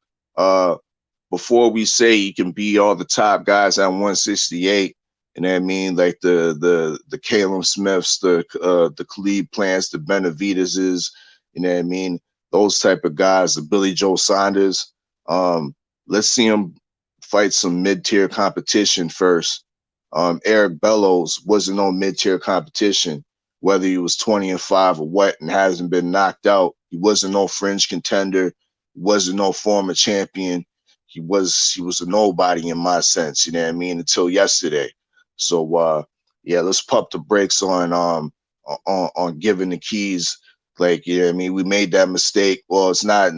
[SPEAKER 7] before we say he can be all the top guys at 168, you know what I mean, like the Caleb Smiths, the Khalid Plants, the Benavidez's, you know what I mean, those type of guys, the Billy Joe Saunders. Let's see him fight some mid-tier competition first. Eric Bellows wasn't on mid-tier competition, whether he was 20-5 or what, and hasn't been knocked out. He wasn't no fringe contender. He wasn't no former champion. He was a nobody in my sense, you know what I mean, until yesterday. So yeah, let's pump the brakes on giving the keys. Like, you know what I mean, we made that mistake. Well, it's not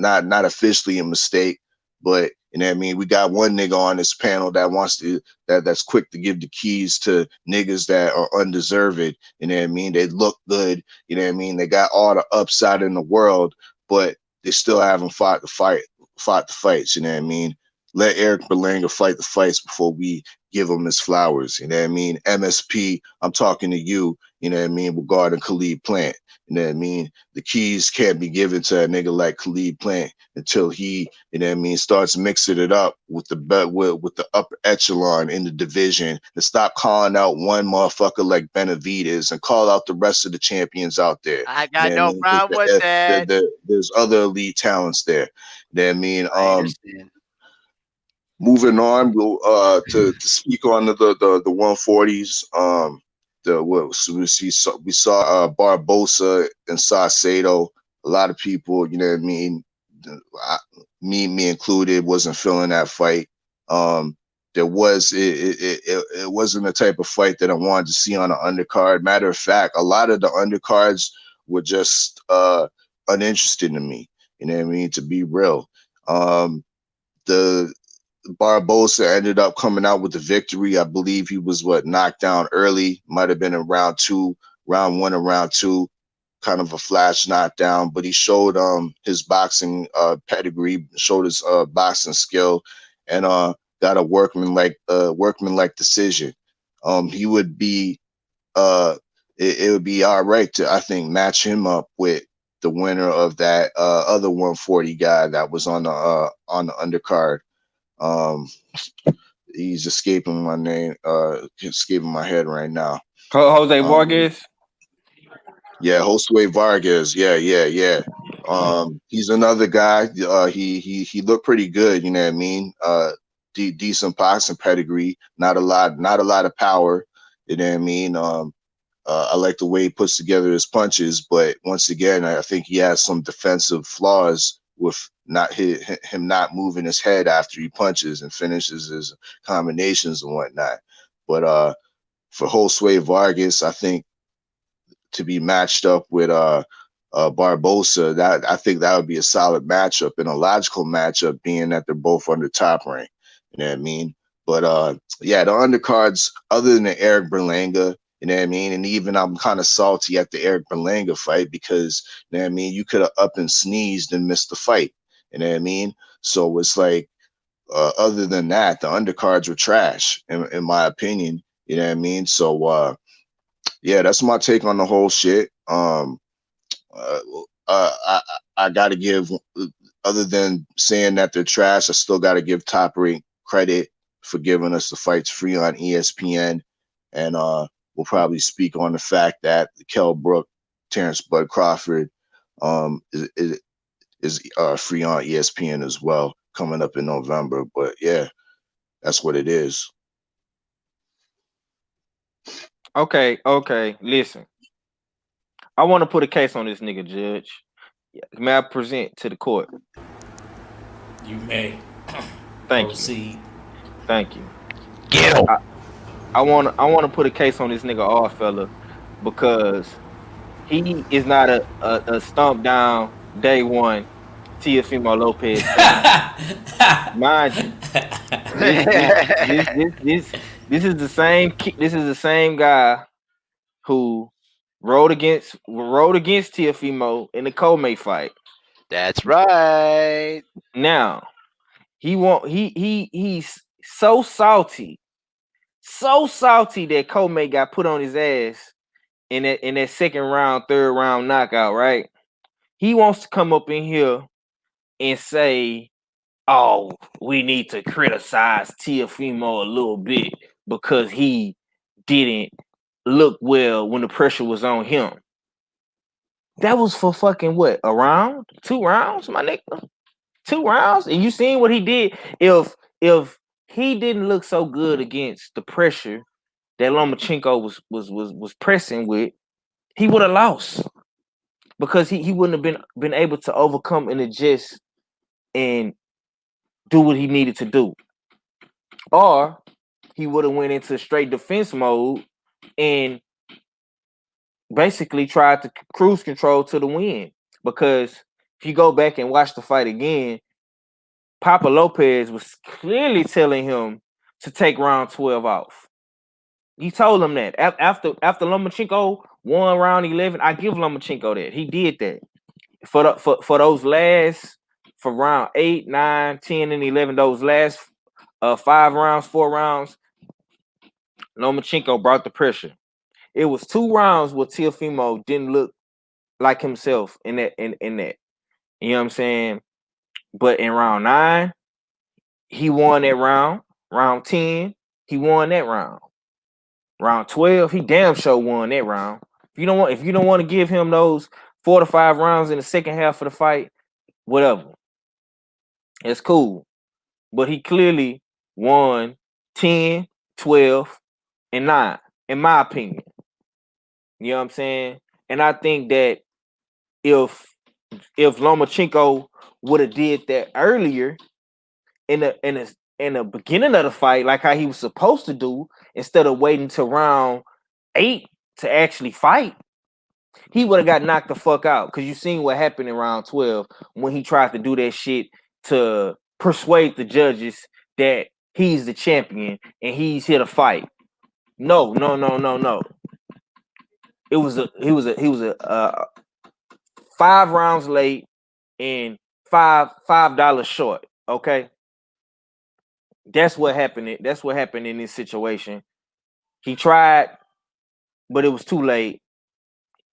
[SPEAKER 7] officially a mistake, but you know what I mean, we got one nigga on this panel that wants to that's quick to give the keys to niggas that are undeserved. You know what I mean? They look good, you know what I mean? They got all the upside in the world, but they still haven't fought the fights, you know what I mean? Let Eric Berlanga fight the fights before we give him his flowers, you know what I mean? MSP, I'm talking to you, you know what I mean, regarding Khalid Plant. You know what I mean? The keys can't be given to a nigga like Khalid Plant until he, you know what I mean, starts mixing it up with the upper echelon in the division, and stop calling out one motherfucker like Benavidez and call out the rest of the champions out there.
[SPEAKER 4] I got no problem with that.
[SPEAKER 7] There's other elite talents there. You know what I mean?
[SPEAKER 4] I understand.
[SPEAKER 7] Moving on, we'll to speak on the 140s. We saw Barbosa and Saucedo. A lot of people, you know what I mean, me included, wasn't feeling that fight. It wasn't the type of fight that I wanted to see on an undercard. Matter of fact, a lot of the undercards were just uninteresting to me. You know what I mean? To be real, the Barbosa ended up coming out with the victory. I believe he was knocked down early. Might have been in round one or round two, kind of a flash knockdown. But he showed his boxing pedigree, showed his boxing skill, and got a workman-like decision. He would be it would be all right to, I think, match him up with the winner of that other 140 guy that was on the undercard. He's escaping my name, escaping my head right now.
[SPEAKER 6] Jose Vargas.
[SPEAKER 7] Yeah, Josue Vargas. Yeah. He's another guy. He looked pretty good. You know what I mean? Decent boxing pedigree. Not a lot of power. You know what I mean? I like the way he puts together his punches, but once again, I think he has some defensive flaws with him not moving his head after he punches and finishes his combinations and whatnot. But for Josue Vargas, I think to be matched up with Barbosa, that I think that would be a solid matchup and a logical matchup, being that they're both under top rank. You know what I mean? But yeah, the undercards, other than the Eric Berlanga, you know what I mean? And even I'm kind of salty at the Eric Berlanga fight because, you know what I mean, you could have up and sneezed and missed the fight. You know what I mean? So it's like, other than that, the undercards were trash, in my opinion. You know what I mean? So yeah, that's my take on the whole shit. I got to give, other than saying that they're trash, I still got to give Top Rank credit for giving us the fights free on ESPN. And we'll probably speak on the fact that Kell Brook, Terrence Bud Crawford is free on ESPN as well, coming up in November. But yeah, that's what it is.
[SPEAKER 6] Okay. Listen, I want to put a case on this nigga, Judge. May I present to the court?
[SPEAKER 2] You may.
[SPEAKER 6] Thank
[SPEAKER 2] Proceed.
[SPEAKER 6] you. Thank you.
[SPEAKER 4] Get him.
[SPEAKER 6] I want to put a case on this nigga Allfella because he is not a stomp down day one Teófimo López fan. Mind you, this is the same guy who rode against Teófimo in the co-main fight.
[SPEAKER 4] That's right.
[SPEAKER 6] Now he's so salty that co-main got put on his ass in that second round, third round knockout. Right? He wants to come up in here and say, "Oh, we need to criticize Teófimo a little bit because he didn't look well when the pressure was on him." That was for fucking what? A round? 2 rounds, my nigga? 2 rounds? And you seen what he did? If he didn't look so good against the pressure that Lomachenko was pressing with, he would have lost. Because he wouldn't have been able to overcome and adjust and do what he needed to do. Or he would have went into straight defense mode and basically tried to cruise control to the win. Because if you go back and watch the fight again, Papa Lopez was clearly telling him to take round 12 off. He told him that. After Lomachenko won round 11, I give Lomachenko that. He did that. For those last, for round 8, 9, 10, and 11, those last 5 rounds, 4 rounds, Lomachenko brought the pressure. It was 2 rounds where Teófimo didn't look like himself in that. You know what I'm saying? But in round 9, he won that round. Round 10, he won that round. Round 12, he damn sure won that round. If you don't want to give him those 4 to 5 rounds in the second half of the fight, whatever. It's cool. But he clearly won 10, 12, and 9, in my opinion. You know what I'm saying? And I think that if Lomachenko would have did that earlier in the beginning of the fight, like how he was supposed to do, instead of waiting till round 8 to actually fight, he would have got knocked the fuck out. Because you seen what happened in round 12 when he tried to do that shit to persuade the judges that he's the champion and he's here to fight. No. He was 5 rounds late and $5 short. Okay. That's what happened. That's what happened in this situation. He tried, but it was too late.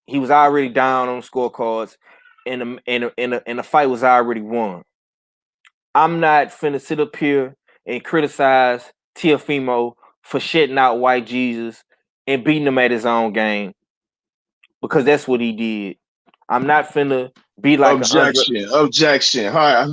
[SPEAKER 6] He was already down on the scorecards, and the fight was already won. I'm not finna sit up here and criticize Teófimo for shitting out White Jesus and beating him at his own game, because that's what he did. I'm not finna be like
[SPEAKER 7] objection. All right.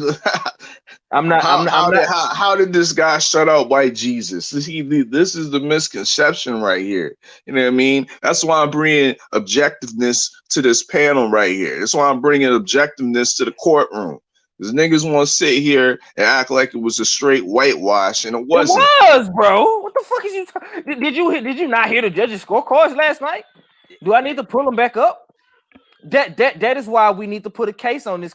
[SPEAKER 7] How did this guy shut out White Jesus? This is the misconception right here. You know what I mean? That's why I'm bringing objectiveness to this panel right here. That's why I'm bringing objectiveness to the courtroom. Because niggas want to sit here and act like it was a straight whitewash, and it wasn't.
[SPEAKER 6] It was, bro. What the fuck is you? Did you not hear the judges' scorecards last night? Do I need to pull them back up? That is why we need to put a case on this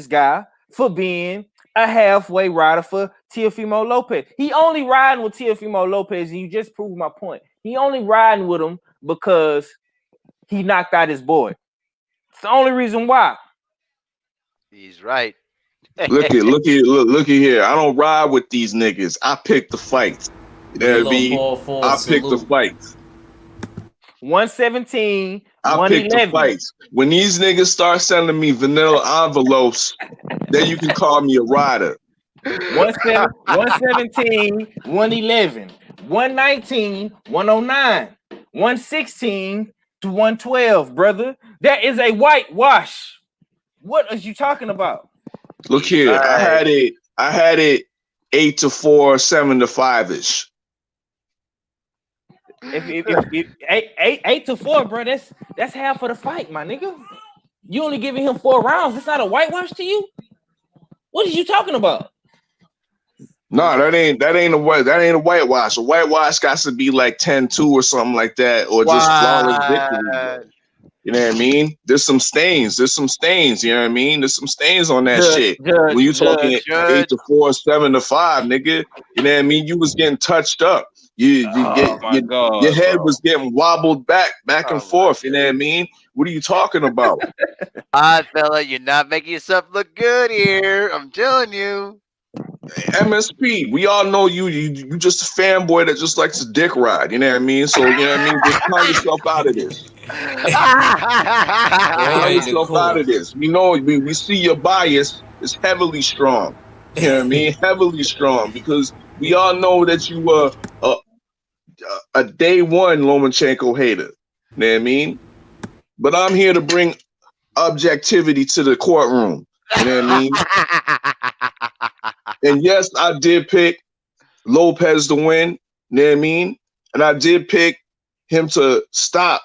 [SPEAKER 6] guy for being a halfway rider for Teófimo Lopez. He only riding with Teófimo Lopez, and you just proved my point. He only riding with him because he knocked out his boy. It's the only reason why.
[SPEAKER 4] He's right.
[SPEAKER 7] Look at here. I don't ride with these niggas. I pick the fights. You know what I mean? I pick the fights.
[SPEAKER 6] 117,
[SPEAKER 7] I
[SPEAKER 6] 111.
[SPEAKER 7] pick the fights. When these niggas start sending me vanilla envelopes, then you can call me a rider.
[SPEAKER 6] 117, 111, 119, 109, 116 to 112, brother. That is a whitewash. What are you talking about?
[SPEAKER 7] Look here, right. I had it 8 to 4, 7 to 5-ish.
[SPEAKER 6] If 8 to 4, bro, that's half of the fight, my nigga. You only giving him 4 rounds. It's not a whitewash to you. What are you talking about?
[SPEAKER 7] No, that ain't a whitewash. A whitewash got to be like 10-2 or something like that, or just flawless victory. You know what I mean? There's some stains. There's some stains. You know what I mean? There's some stains on that
[SPEAKER 6] Judge,
[SPEAKER 7] shit.
[SPEAKER 6] judge,
[SPEAKER 7] When you
[SPEAKER 6] judge.
[SPEAKER 7] talking
[SPEAKER 4] Judge.
[SPEAKER 7] 8-4, 7-5, nigga. You know what I mean? You was getting touched up.
[SPEAKER 6] Oh my
[SPEAKER 7] Your
[SPEAKER 6] God,
[SPEAKER 7] head
[SPEAKER 6] bro.
[SPEAKER 7] was getting wobbled back and
[SPEAKER 6] Oh my
[SPEAKER 7] forth. You know what I mean? What are you talking about?
[SPEAKER 4] Odd fella, you're not making yourself look good here. I'm telling you.
[SPEAKER 7] MSP, we all know you just a fanboy that just likes to dick ride. You know what I mean? So you know what I mean? Just count yourself out of this.
[SPEAKER 2] Straight
[SPEAKER 7] Count
[SPEAKER 2] in the
[SPEAKER 7] yourself out
[SPEAKER 2] court.
[SPEAKER 7] of this. We know we see your bias is heavily strong. You know what I mean? Heavily strong because we all know that you were a day one Lomachenko hater. You know what I mean? But I'm here to bring objectivity to the courtroom. You know what I mean? And yes, I did pick Lopez to win. You know what I mean? And I did pick him to stop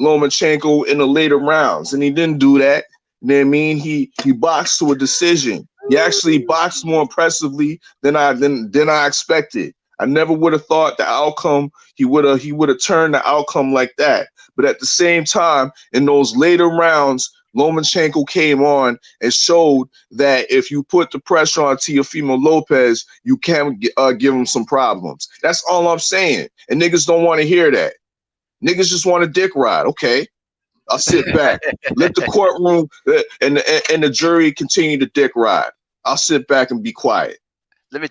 [SPEAKER 7] Lomachenko in the later rounds, and he didn't do that. You know what I mean? He boxed to a decision. He actually boxed more impressively than I expected. I never would have thought the outcome he would have turned the outcome like that. But at the same time, in those later rounds, Lomachenko came on and showed that if you put the pressure on Teófimo Lopez, you can give him some problems. That's all I'm saying. And niggas don't want to hear that. Niggas just want a dick ride. Okay, I'll sit back. Let the courtroom and the jury continue to dick ride. I'll sit back and be quiet.
[SPEAKER 4] Let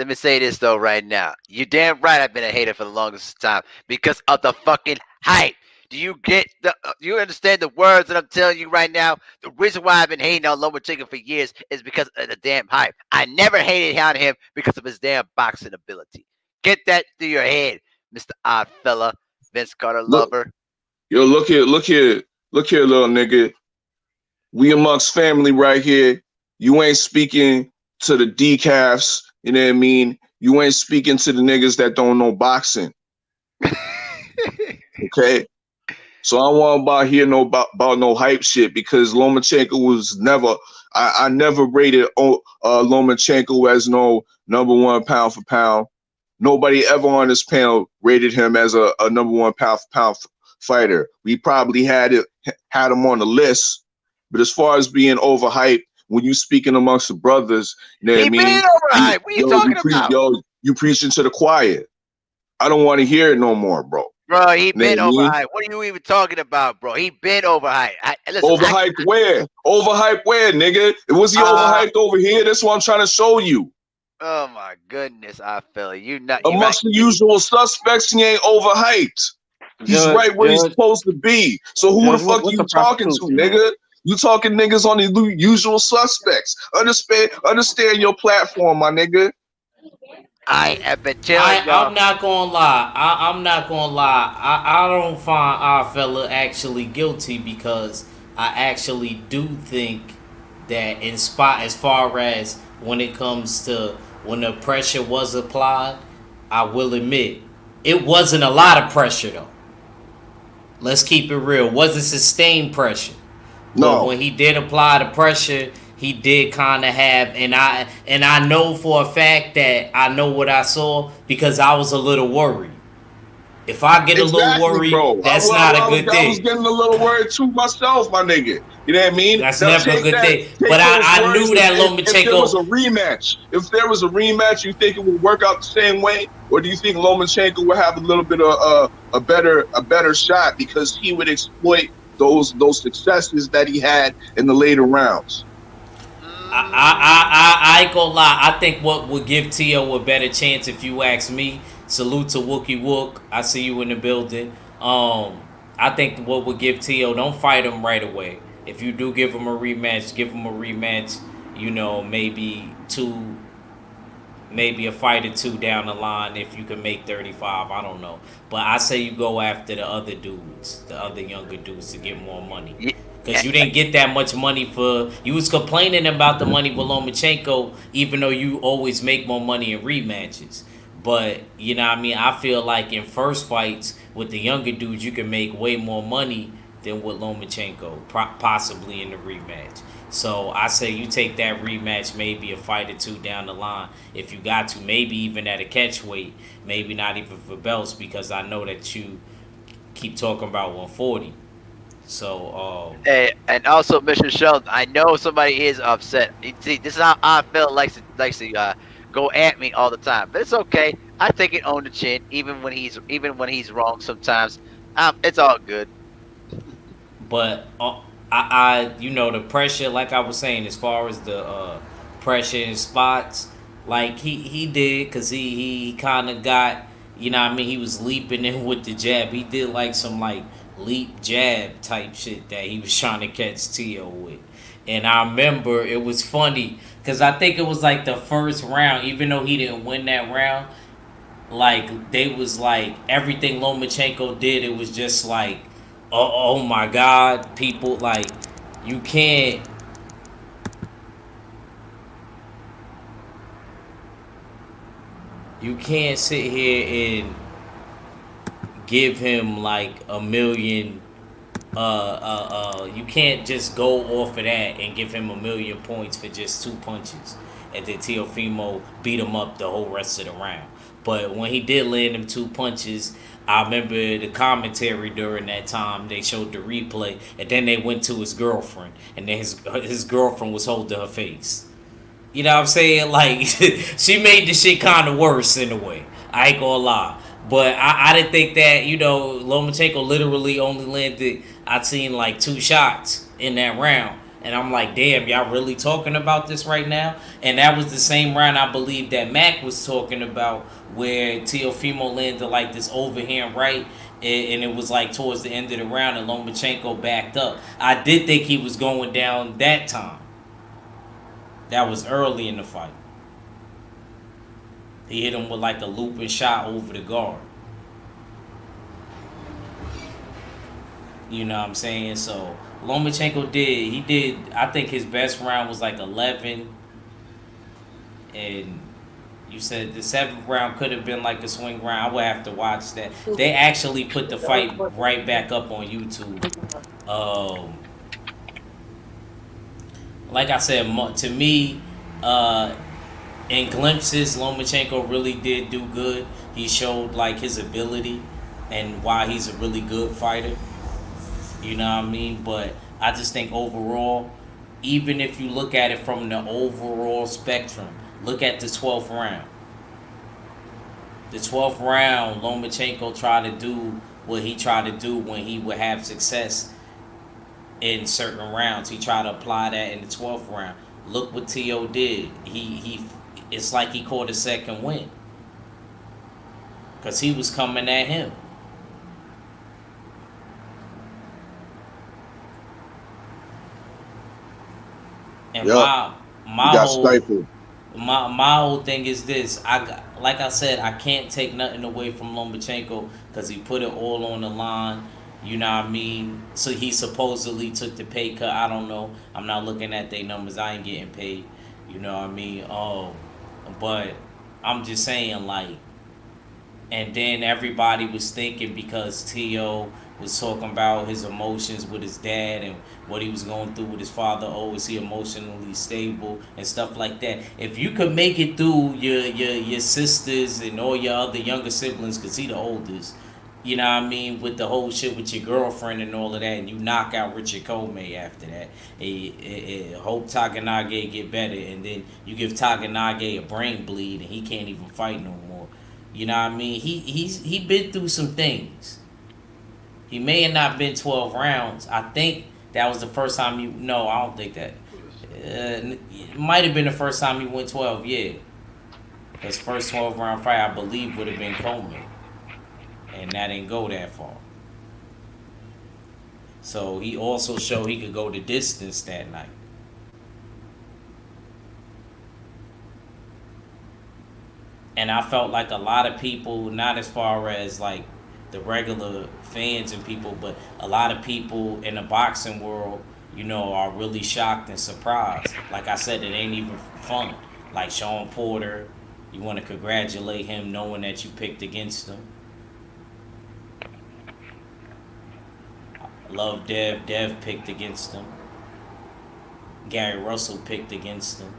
[SPEAKER 4] me say this though right now. You damn right I've been a hater for the longest time because of the fucking hype. Do you you understand the words that I'm telling you right now? The reason why I've been hating on Lomachenko for years is because of the damn hype. I never hated on him because of his damn boxing ability. Get that through your head, Mr. Odd Fella, Vince Carter
[SPEAKER 7] Look,
[SPEAKER 4] lover.
[SPEAKER 7] yo, look here, little nigga. We amongst family right here. You ain't speaking to the decafs. You know what I mean? You ain't speaking to the niggas that don't know boxing. Okay? So I don't want about hear no about no hype shit because Lomachenko was never. I never rated Lomachenko as no number one pound for pound. Nobody ever on this panel rated him as a number one pound for pound fighter. We probably had him on the list, but as far as being overhyped, when you speaking amongst the brothers, you know what I
[SPEAKER 4] He
[SPEAKER 7] mean?
[SPEAKER 4] been overhyped. What are you talking about?
[SPEAKER 7] You preaching to the choir. I don't want to hear it no more, bro.
[SPEAKER 4] Bro, he
[SPEAKER 7] You know
[SPEAKER 4] been
[SPEAKER 7] what I mean?
[SPEAKER 4] overhyped. What are you even talking about, bro? He been overhyped.
[SPEAKER 7] Overhyped where? Overhyped where, nigga? Was he overhyped over here? That's what I'm trying to show you.
[SPEAKER 4] Oh my goodness, I feel you.
[SPEAKER 7] Amongst the usual suspects, he ain't overhyped. He's right where he's supposed to be. So who the fuck you talking to, nigga? You talking niggas on the usual suspects. Understand your platform, my nigga.
[SPEAKER 4] I have been telling y'all.
[SPEAKER 2] I'm not gonna lie. I'm not gonna lie. I don't find our fella actually guilty because I actually do think that as far as when it comes to when the pressure was applied, I will admit it wasn't a lot of pressure though. Let's keep it real. It wasn't sustained pressure.
[SPEAKER 7] No.
[SPEAKER 2] But when he did apply the pressure, he did kind of have, and I know for a fact that I know what I saw because I was a little worried. If I get a little worried,
[SPEAKER 7] bro.
[SPEAKER 2] that's not a good thing.
[SPEAKER 7] I was getting a little worried too myself, my nigga. You know what I mean?
[SPEAKER 2] That's never a good thing. But I knew that Lomachenko.
[SPEAKER 7] If there was a rematch, you think it would work out the same way, or do you think Lomachenko would have a little bit of a better shot because he would exploit those successes that he had in the later rounds?
[SPEAKER 2] I ain't gonna lie. I think what would give Tio a better chance, if you ask me. Salute to Wookie Wook. I see you in the building. I think what would give Tio, don't fight him right away. If you do give him a rematch, give him a rematch. You know, maybe a fight or two down the line if you can make 35. I don't know. But I say you go after the other dudes, the other younger dudes to get more money. Because you didn't get that much money for... You was complaining about the money with Lomachenko, even though you always make more money in rematches. But, you know what I mean? I feel like in first fights with the younger dudes, you can make way more money than with Lomachenko, possibly in the rematch. So I say you take that rematch, maybe a fight or two down the line, if you got to, maybe even at a catch weight, maybe not even for belts, because I know that you keep talking about 140. So
[SPEAKER 4] Hey, and also, Mr. Sheldon, I know somebody is upset. You see, this is how I feel likes to go at me all the time, but it's okay. I take it on the chin, even when he's wrong sometimes. It's all good.
[SPEAKER 2] but I you know the pressure, like I was saying, as far as the pressure in spots, like he did, cause he kind of got, you know what I mean, he was leaping in with the jab. He did like some like leap jab type shit that he was trying to catch Tio with. And I remember it was funny because I think it was like the first round, even though he didn't win that round, like they was like everything Lomachenko did, it was just like, oh my god, people, like you can't you can't sit here and give him like a million you can't just go off of that and give him a million points for just two punches, and then Teófimo beat him up the whole rest of the round. But when he did land them two punches, I remember the commentary during that time. They showed the replay, and then they went to his girlfriend, and then his girlfriend was holding her face. You know what I'm saying? Like she made the shit kind of worse in a way. I ain't gonna lie, but I didn't think that, you know, Lomachenko literally only landed, I seen like two shots in that round, and I'm like, damn, y'all really talking about this right now? And that was the same round I believe that Mac was talking about, where Teófimo landed like this overhand right. And it was like towards the end of the round, and Lomachenko backed up. I did think he was going down that time. That was early in the fight. He hit him with like a looping shot over the guard. You know what I'm saying? So Lomachenko I think his best round was like 11. And you said the seventh round could have been like a swing round. I would have to watch that. They actually put the fight right back up on YouTube. Um, like I said, to me, in glimpses, Lomachenko really did do good. He showed like his ability and why he's a really good fighter. You know what I mean? But I just think overall, even if you look at it from the overall spectrum, look at the 12th round. The 12th round, Lomachenko tried to do what he tried to do when he would have success in certain rounds. He tried to apply that in the 12th round. Look what T.O. did. He it's like he caught a second win. Because he was coming at him. And
[SPEAKER 7] Yup.
[SPEAKER 2] my
[SPEAKER 7] He got
[SPEAKER 2] whole
[SPEAKER 7] stifled.
[SPEAKER 2] my whole thing is this. Like I said, I can't take nothing away from Lomachenko because he put it all on the line. You know what I mean? So he supposedly took the pay cut. I don't know. I'm not looking at their numbers. I ain't getting paid. You know what I mean? But I'm just saying, like, and then everybody was thinking because T.O. was talking about his emotions with his dad and what he was going through with his father. Oh, is he emotionally stable and stuff like that? If you could make it through your sisters and all your other younger siblings, because he the oldest, you know what I mean, with the whole shit with your girlfriend and all of that, and you knock out Richard Comey after that, hope Takanage get better, and then you give Takanage a brain bleed and he can't even fight no more. You know what I mean? He been through some things. He may have not been 12 rounds. I think that was the first time you. No, I don't think that. It might have been the first time he went 12. Yeah, his first 12 round fight, I believe, would have been Coleman, and that didn't go that far. So he also showed he could go the distance that night. And I felt like a lot of people, not as far as like the regular fans and people, but a lot of people in the boxing world, you know, are really shocked and surprised. Like I said, it ain't even fun. Like Sean Porter, you want to congratulate him knowing that you picked against him. Love Dev. Dev picked against him. Gary Russell picked against him.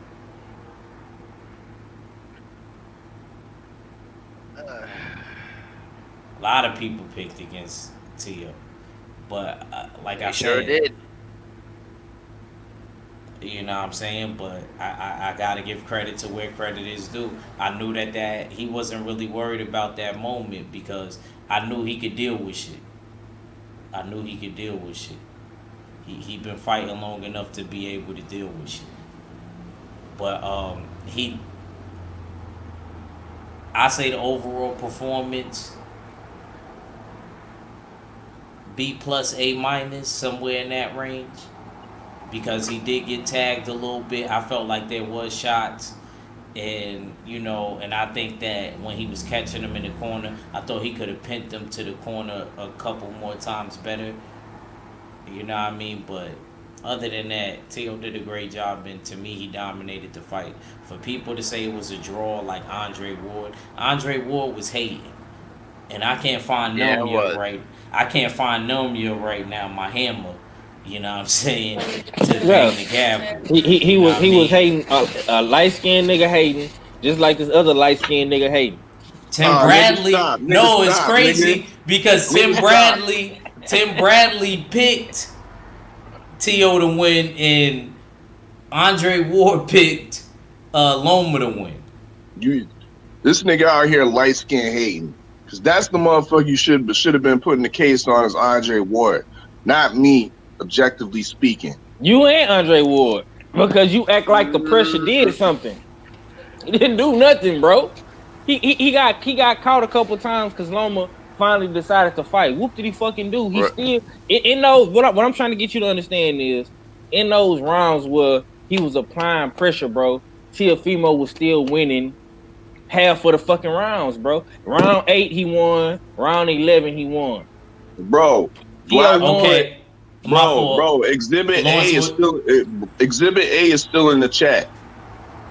[SPEAKER 2] A lot of people picked against Tio. But like I
[SPEAKER 4] They sure
[SPEAKER 2] said,
[SPEAKER 4] did.
[SPEAKER 2] you know what I'm saying? But I gotta give credit to where credit is due. I knew that he wasn't really worried about that moment because I knew he could deal with shit. I knew he could deal with shit. He been fighting long enough to be able to deal with shit. But I say the overall performance B plus A minus, somewhere in that range, because he did get tagged a little bit. I felt like there was shots, and and I think that when he was catching them in the corner, I thought he could have pinned them to the corner a couple more times better. You know what I mean? But other than that, Teo did a great job, and to me, he dominated the fight. For people to say it was a draw like Andre Ward was hating, and I can't find
[SPEAKER 4] Yeah, it
[SPEAKER 2] Numia
[SPEAKER 4] was.
[SPEAKER 2] right. I can't find Numia right now. My hammer, you know what I'm saying, to
[SPEAKER 6] Yeah.
[SPEAKER 2] bang the gavel.
[SPEAKER 6] He
[SPEAKER 2] You know
[SPEAKER 6] was
[SPEAKER 2] what I
[SPEAKER 6] he was
[SPEAKER 2] mean?
[SPEAKER 6] hating a light skinned nigga hating, just like this other light skinned nigga hating.
[SPEAKER 2] Tim
[SPEAKER 7] Nigga,
[SPEAKER 2] Bradley.
[SPEAKER 7] stop. Nigga,
[SPEAKER 2] No, it's
[SPEAKER 7] stop, nigga.
[SPEAKER 2] crazy because
[SPEAKER 7] Nigga, stop.
[SPEAKER 2] Tim Bradley picked Teo to win, and Andre Ward picked Loma to win.
[SPEAKER 7] This nigga out here light skin hating. Cause that's the motherfucker you should have been putting the case on as Andre Ward, not me, objectively speaking.
[SPEAKER 6] You ain't Andre Ward because you act like the pressure did something. He didn't do nothing, bro. He got caught a couple times because Loma finally decided to fight. Whoop did he fucking do? He
[SPEAKER 7] Right.
[SPEAKER 6] still in those. What I'm trying to get you to understand is in those rounds where he was applying pressure, bro. Teófimo was still winning half of the fucking rounds, bro. Round 8 he won. Round 11 he won.
[SPEAKER 7] Bro,
[SPEAKER 6] Teo won.
[SPEAKER 2] Okay, my fault.
[SPEAKER 7] bro, Exhibit
[SPEAKER 2] Lawrence
[SPEAKER 7] A is still in the chat.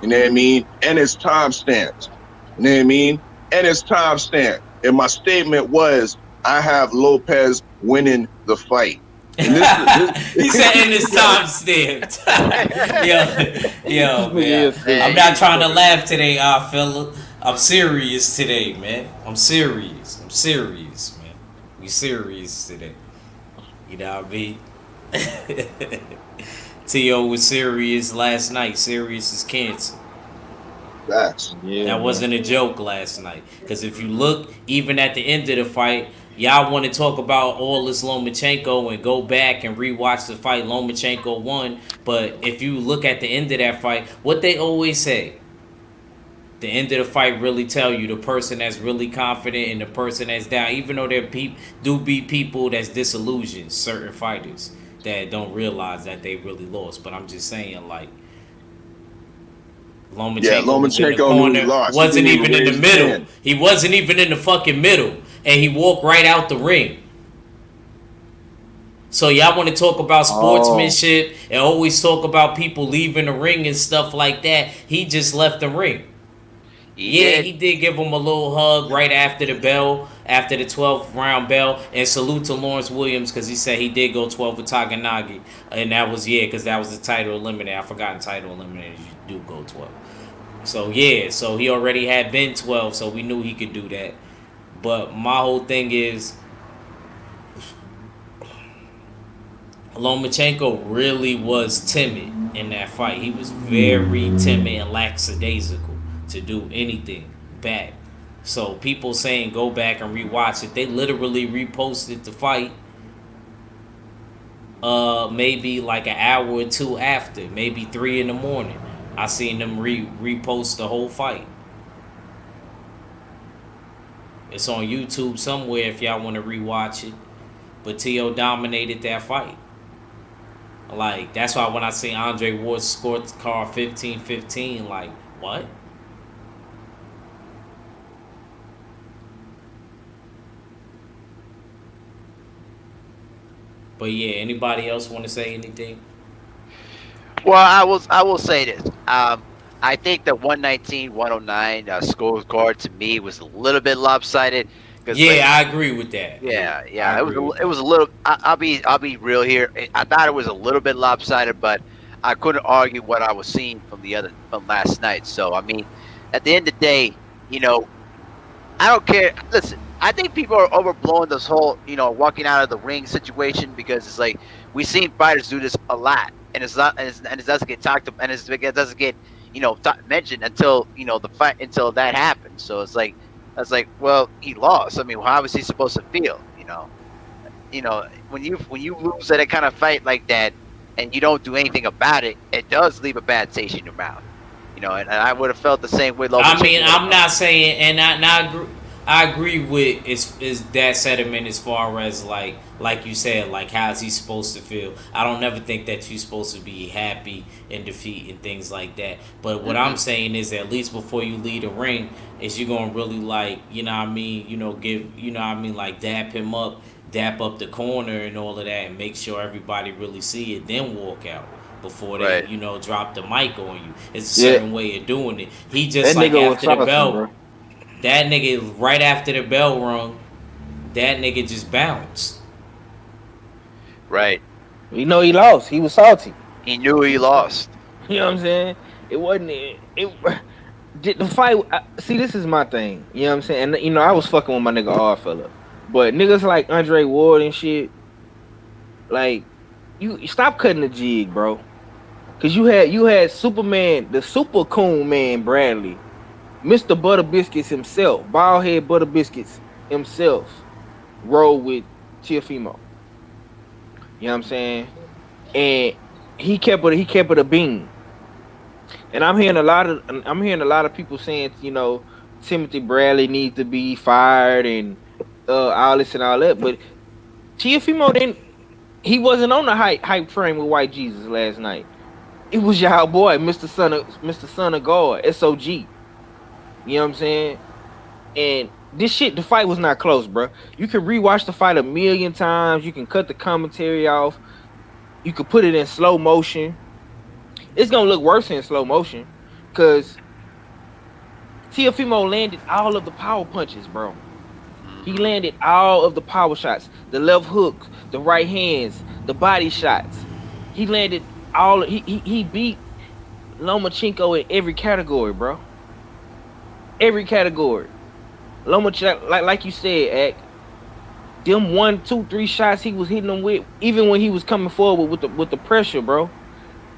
[SPEAKER 7] You know what I mean? And it's timestamped. You know what I mean? And it's timestamped. And my statement was, I have Lopez winning the fight. And
[SPEAKER 2] He said, "And it's time stamped." yo, man. I'm not trying to laugh today, fella. I'm serious today, man. I'm serious, man. We serious today. You know what I mean? Teo was serious last night. Serious as cancer.
[SPEAKER 7] Facts.
[SPEAKER 6] Yeah,
[SPEAKER 2] That wasn't a joke last night. Because if you look, even at the end of the fight, y'all want to talk about all this Lomachenko and go back and rewatch the fight. Lomachenko won. But if you look at the end of that fight, what they always say, the end of the fight really tell you the person that's really confident and the person that's down. Even though there do be people that's disillusioned, certain fighters that don't realize that they really lost. But I'm just saying, like, Lomachenko was in the
[SPEAKER 7] Lomachenko knew he
[SPEAKER 2] corner,
[SPEAKER 7] lost. He
[SPEAKER 2] wasn't
[SPEAKER 7] didn't
[SPEAKER 2] even in the
[SPEAKER 7] raise his
[SPEAKER 2] middle.
[SPEAKER 7] hand.
[SPEAKER 2] He wasn't even in the fucking middle, and he walked right out the ring. So y'all want to talk about sportsmanship and always talk about people leaving the ring and stuff like that. He just left the ring. He did give him a little hug right after the bell, after the 12th round bell, and salute to Lawrence Williams because he said he did go 12 with Taganagi, and that was because that was the title eliminator. I forgot title eliminator, you do go 12. So so he already had been 12, so we knew he could do that. But my whole thing is, Lomachenko really was timid in that fight. He was very timid and lackadaisical to do anything back. So people saying go back and rewatch it, they literally reposted the fight maybe like an hour or two after, maybe 3 a.m. I seen them repost the whole fight. It's on YouTube somewhere if y'all want to rewatch it. But Teo dominated that fight. Like, that's why when I see Andre Ward's scorecard 15-15, like, what? But yeah, anybody else want to say anything?
[SPEAKER 4] Well, I will say this. I think the 119-109 scorecard to me was a little bit lopsided.
[SPEAKER 2] Yeah, I agree with that.
[SPEAKER 4] Yeah. It was a little. I'll be real here. I thought it was a little bit lopsided, but I couldn't argue what I was seeing from last night. So I mean, at the end of the day, I don't care. Listen, I think people are overblowing this whole, walking out of the ring situation because it's like we've seen fighters do this a lot, and it's not, and it doesn't get talked about, and it doesn't get, mentioned until the fight, until that happens. So it's like, well, he lost. I mean, how was he supposed to feel? When you lose at a kind of fight like that, and you don't do anything about it, it does leave a bad taste in your mouth. And I would have felt the same way.
[SPEAKER 2] I mean, I'm not saying, and I agree with is that sentiment as far as like you said, like how's he supposed to feel? I don't never think that you're supposed to be happy in defeat and things like that. But what I'm saying is, at least before you leave the ring, is you gonna really like, give, like dap up the corner and all of that, and make sure everybody really see it, then walk out. Before they,
[SPEAKER 4] Right.
[SPEAKER 2] Drop the mic on you. It's a certain way of doing it. He just
[SPEAKER 6] That
[SPEAKER 2] like
[SPEAKER 6] nigga was
[SPEAKER 2] after the
[SPEAKER 6] saucy,
[SPEAKER 2] bell,
[SPEAKER 6] bro.
[SPEAKER 2] that nigga right after the bell rung, that nigga just bounced.
[SPEAKER 4] Right.
[SPEAKER 6] He lost. He was salty.
[SPEAKER 4] He knew he lost.
[SPEAKER 6] You know what I'm saying? It wasn't the fight. See, this is my thing. You know what I'm saying? And I was fucking with my nigga R fella, but niggas like Andre Ward and shit, like you stop cutting the jig, bro. Cause you had Superman, the Super Coon Man Bradley, Mr. Butter Biscuits himself, Baldhead Butter Biscuits himself, roll with Teófimo. You know what I'm saying? And he kept it a bean. And I'm hearing a lot of people saying, Timothy Bradley needs to be fired and all this and all that. But Teófimo he wasn't on the hype train with White Jesus last night. It was y'all boy, Mr. Son of God, SOG. You know what I'm saying? And the fight was not close, bro. You can rewatch the fight 1,000,000 times. You can cut the commentary off. You could put it in slow motion. It's gonna look worse in slow motion, cause Teófimo landed all of the power punches, bro. He landed all of the power shots, the left hook, the right hands, the body shots. He landed all. He beat Lomachenko in every category, bro. Every category. Lomachenko, like you said, Ak, them 1, 2, 3 shots he was hitting them with, even when he was coming forward with the pressure, bro,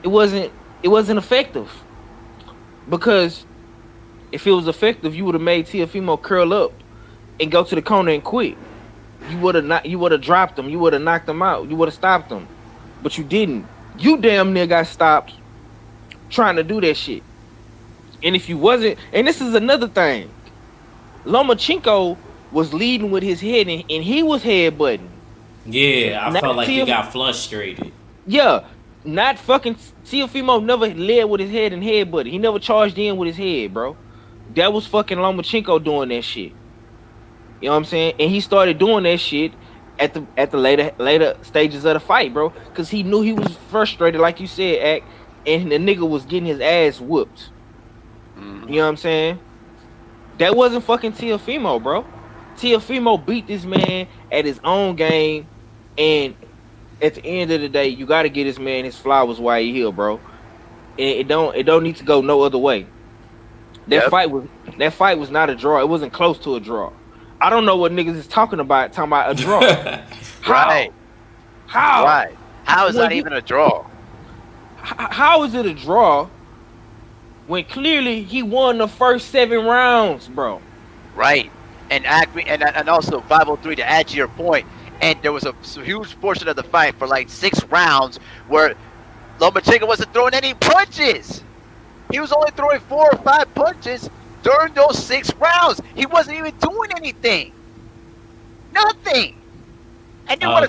[SPEAKER 6] it wasn't effective. Because if it was effective, you would have made Teófimo curl up and go to the corner and quit. You would have dropped him. You would have knocked him out. You would have stopped him. But you didn't. You damn near got stopped trying to do that shit. And if you wasn't, and this is another thing, Lomachenko was leading with his head, and he was headbutting.
[SPEAKER 2] Yeah, I felt like he got frustrated.
[SPEAKER 6] Yeah, not fucking Teófimo never led with his head and headbutted. He never charged in with his head, bro. That was fucking Lomachenko doing that shit. You know what I'm saying? And he started doing that shit at the later stages of the fight, bro, because he knew he was frustrated, like you said, Ak, and the nigga was getting his ass whooped. You know what I'm saying? That wasn't fucking Teófimo, bro. Teófimo beat this man at his own game, and at the end of the day, you got to get this man his flowers while he here, bro. And it don't need to go no other way. That fight was not a draw. It wasn't close to a draw. I don't know what niggas is talking about a draw.
[SPEAKER 4] Right.
[SPEAKER 6] How?
[SPEAKER 4] Right. How is that even a draw?
[SPEAKER 6] How is it a draw when clearly he won the first 7 rounds, bro?
[SPEAKER 4] Right. And also 503, to add to your point, and there was a huge portion of the fight for like 6 rounds where Lomachenko wasn't throwing any punches. He was only throwing 4 or 5 punches during those 6 rounds. He wasn't even doing anything. Nothing. And then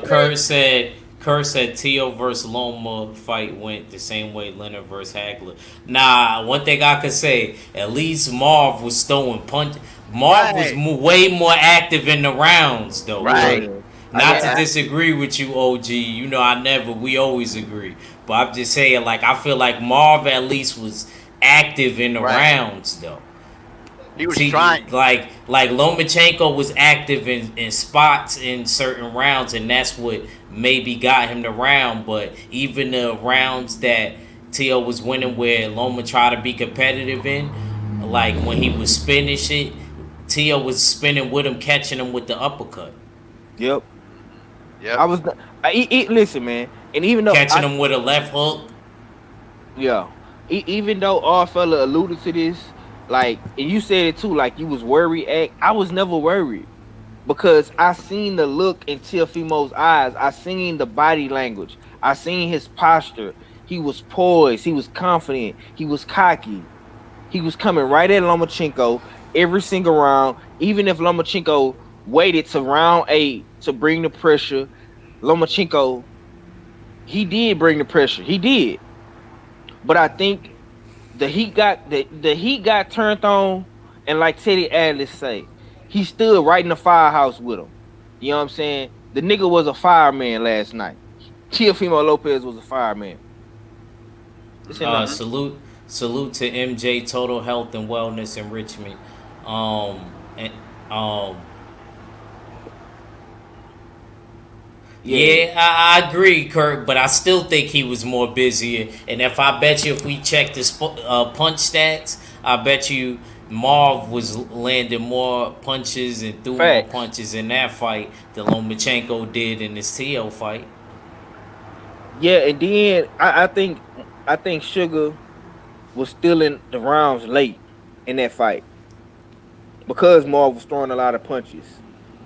[SPEAKER 2] Kurt said Tio versus Loma fight went the same way Leonard versus Hagler. Nah, one thing I could say, at least Marv was throwing punch. Marv was way more active in the rounds, though.
[SPEAKER 4] Right.
[SPEAKER 2] Not to disagree with you, OG. We always agree. But I'm just saying, like, I feel like Marv at least was active in the rounds, though.
[SPEAKER 4] He was trying.
[SPEAKER 2] Like Lomachenko was active in spots in certain rounds, and that's what maybe got him the round. But even the rounds that Tio was winning where Loma tried to be competitive in, like when he was spinning shit, Tio was spinning with him, catching him with the uppercut,
[SPEAKER 6] Yep.
[SPEAKER 4] Yep.
[SPEAKER 6] I was. Listen, man, and even though
[SPEAKER 2] catching him with a left hook.
[SPEAKER 6] yeah, even though our fella alluded to this, like, and you said it too, like you was worried. I was never worried because I seen the look in Teófimo's eyes. I seen the body language. I seen his posture. He was poised. He was confident. He was cocky. He was coming right at Lomachenko every single round. Even if Lomachenko waited to round 8 to bring the pressure, Lomachenko, he did bring the pressure. He did. But I think the heat got turned on, and like Teddy Atlas say, he stood right in the firehouse with him. You know what I'm saying? The nigga was a fireman last night. Teófimo López was a fireman.
[SPEAKER 2] Salute to MJ Total Health and Wellness Enrichment. Yeah, I agree, Kurt, but I still think he was more busy. And if we checked his punch stats, I bet you Marv was landing more punches and threw more punches in that fight than Lomachenko did in his Tio fight.
[SPEAKER 6] Yeah, and then I think Sugar was still in the rounds late in that fight because Marv was throwing a lot of punches.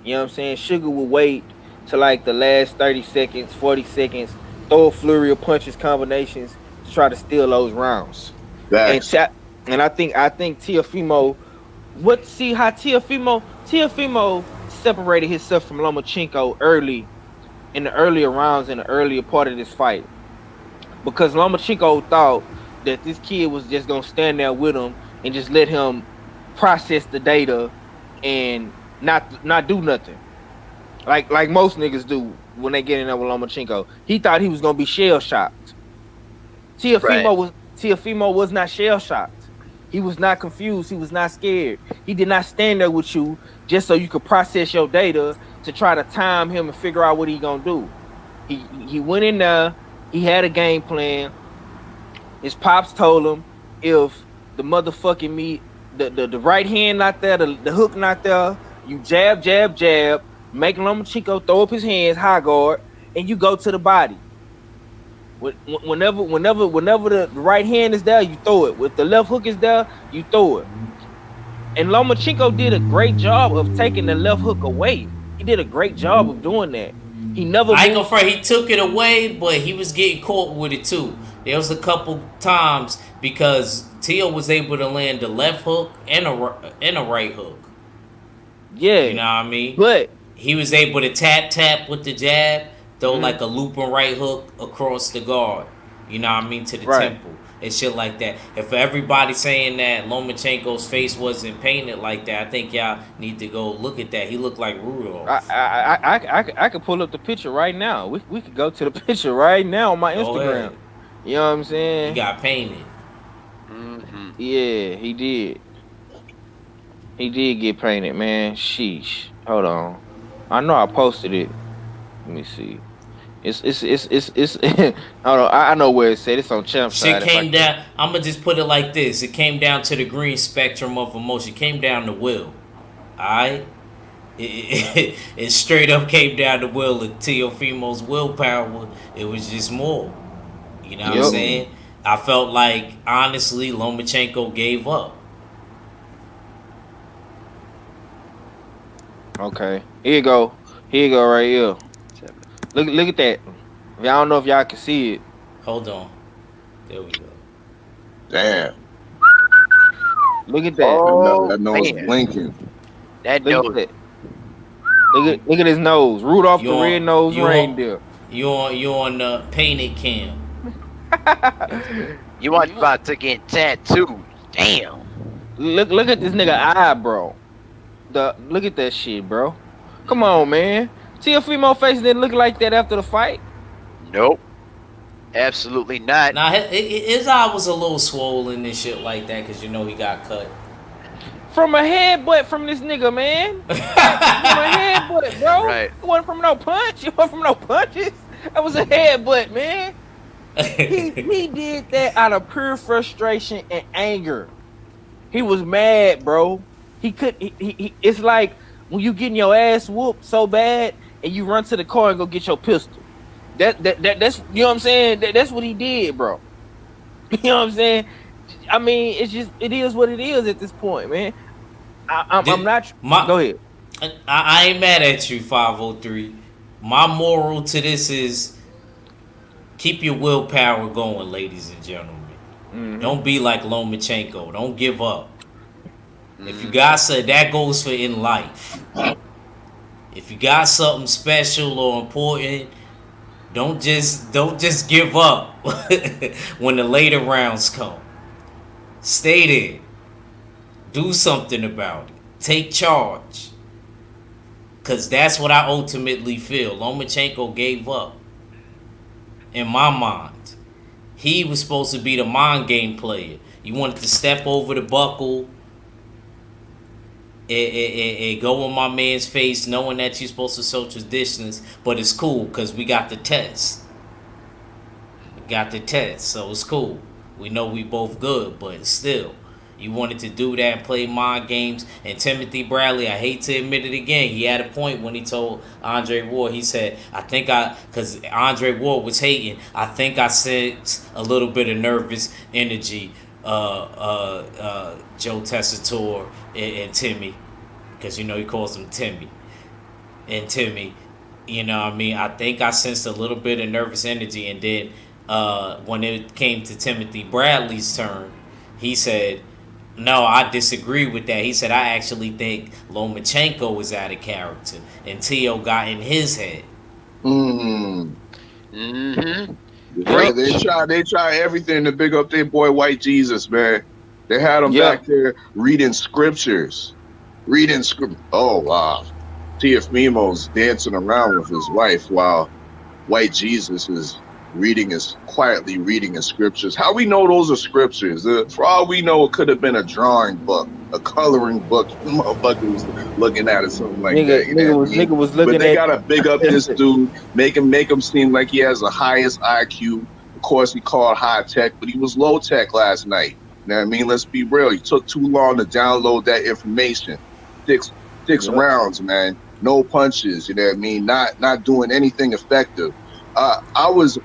[SPEAKER 6] You know what I'm saying? Sugar would wait to like the last 30 seconds, 40 seconds, throw a flurry of punches combinations to try to steal those rounds. And I think Teófimo, how Teófimo separated himself from Lomachenko early in the earlier rounds in the earlier part of this fight. Because Lomachenko thought that this kid was just gonna stand there with him and just let him process the data and not do nothing. Like most niggas do when they get in there with Lomachenko. He thought he was gonna be shell shocked. Teófimo was not shell shocked. He was not confused. He was not scared. He did not stand there with you just so you could process your data to try to time him and figure out what he gonna do. He went in there. He had a game plan. His pops told him if the motherfucking the right hand not there, the hook not there, you jab, make Lomachenko throw up his hands, high guard, and you go to the body. Whenever the right hand is there, you throw it. If the left hook is there, you throw it. And Lomachenko did a great job of taking the left hook away. He did a great job of doing that. He never.
[SPEAKER 2] I ain't gonna front. He took it away, but he was getting caught with it too. There was a couple times because Tio was able to land the left hook and a right hook.
[SPEAKER 6] Yeah,
[SPEAKER 2] you know what I mean.
[SPEAKER 6] But
[SPEAKER 2] he was able to tap with the jab, throw like a looping right hook across the guard. You know what I mean, to the temple and shit like that. If everybody saying that Lomachenko's face wasn't painted like that, I think y'all need to go look at that. He looked like Rudolph.
[SPEAKER 6] I could pull up the picture right now. We could go to the picture right now on my Instagram. You know what I'm saying?
[SPEAKER 2] He got painted.
[SPEAKER 4] Mm-hmm.
[SPEAKER 6] Yeah, he did. He did get painted, man. Sheesh. Hold on. I know I posted it. Let me see. It's hold on. I know where it said. It's on Champ side.
[SPEAKER 2] Shit came down. I'm gonna just put it like this. It came down to the green spectrum of emotion. It came down to will. Alright? It straight up came down to will. And Teófimo's willpower, it was just more. You know what I'm saying? I felt like, honestly, Lomachenko gave up.
[SPEAKER 6] Okay. Here you go right here. Look at that. Y'all don't know if y'all can see it.
[SPEAKER 2] Hold on. There we go.
[SPEAKER 7] Damn.
[SPEAKER 6] Look at that.
[SPEAKER 7] Oh, that nose blinking.
[SPEAKER 4] That nose.
[SPEAKER 6] Look at his nose. Rudolph the red-nosed reindeer.
[SPEAKER 2] You on the painted cam.
[SPEAKER 4] You about to get tattooed. Damn.
[SPEAKER 6] Look at this nigga eyebrow. Look at that shit, bro. Come on, man. Teófimo face didn't look like that after the fight.
[SPEAKER 4] Nope. Absolutely not.
[SPEAKER 2] Nah, his eye was a little swollen and shit like that because you know he got cut.
[SPEAKER 6] From a headbutt from this nigga, man. From a headbutt, bro.
[SPEAKER 4] Right.
[SPEAKER 6] It wasn't from no punch. It wasn't from no punches. That was a headbutt, man. He did that out of pure frustration and anger. He was mad, bro. He could. It's like when you getting your ass whooped so bad, and you run to the car and go get your pistol. That's you know what I'm saying. That's what he did, bro. You know what I'm saying. I mean, it's just it is what it is at this point, man. I'm
[SPEAKER 2] Did
[SPEAKER 6] not.
[SPEAKER 2] my
[SPEAKER 6] Go ahead.
[SPEAKER 2] I ain't mad at you, 503. My moral to this is keep your willpower going, ladies and gentlemen.
[SPEAKER 6] Hmm.
[SPEAKER 2] Don't be like Lomachenko. Don't give up. If you
[SPEAKER 4] Mm.
[SPEAKER 2] got so that goes for in life. If you got something special or important, don't just give up when the later rounds come. Stay there. Do something about it. Take charge. Cause that's what I ultimately feel. Lomachenko gave up. In my mind. He was supposed to be the mind game player. You wanted to step over the buckle and go on my man's face knowing that you're supposed to social distance, but it's cool because we got the test. We got the test, so it's cool. We know we both good, but still, you wanted to do that and play mind games. And Timothy Bradley, I hate to admit it again, he had a point when he told Andre Ward, he said, because Andre Ward was hating, I think I sensed a little bit of nervous energy, Joe Tessitore and Timmy, because you know he calls him Timmy. And Timmy, you know what I mean? I think I sensed a little bit of nervous energy. And then when it came to Timothy Bradley's turn, he said, no, I disagree with that. He said, I actually think Lomachenko was out of character. And Tio got in his head.
[SPEAKER 7] Mm.
[SPEAKER 4] Mm-hmm.
[SPEAKER 7] Yeah,
[SPEAKER 6] Yep.
[SPEAKER 7] they try everything to big up their boy White Jesus, man. They had him
[SPEAKER 6] Yeah.
[SPEAKER 7] back there reading scriptures. Reading script. Oh wow. Teófimo's dancing around with his wife while White Jesus is quietly reading his scriptures. How we know those are scriptures? For all we know, it could have been a drawing book, a coloring book. Motherfucker was looking at it, something like that. You know what I mean?
[SPEAKER 6] Nigga was
[SPEAKER 7] But
[SPEAKER 6] looking
[SPEAKER 7] they
[SPEAKER 6] at.
[SPEAKER 7] gotta big up this dude, make him seem like he has the highest IQ. Of course, he called high tech, but he was low tech last night. You know what I mean? Let's be real. He took too long to download that information. Six
[SPEAKER 6] Yep.
[SPEAKER 7] rounds, man. No punches. You know what I mean? Not doing anything effective. I was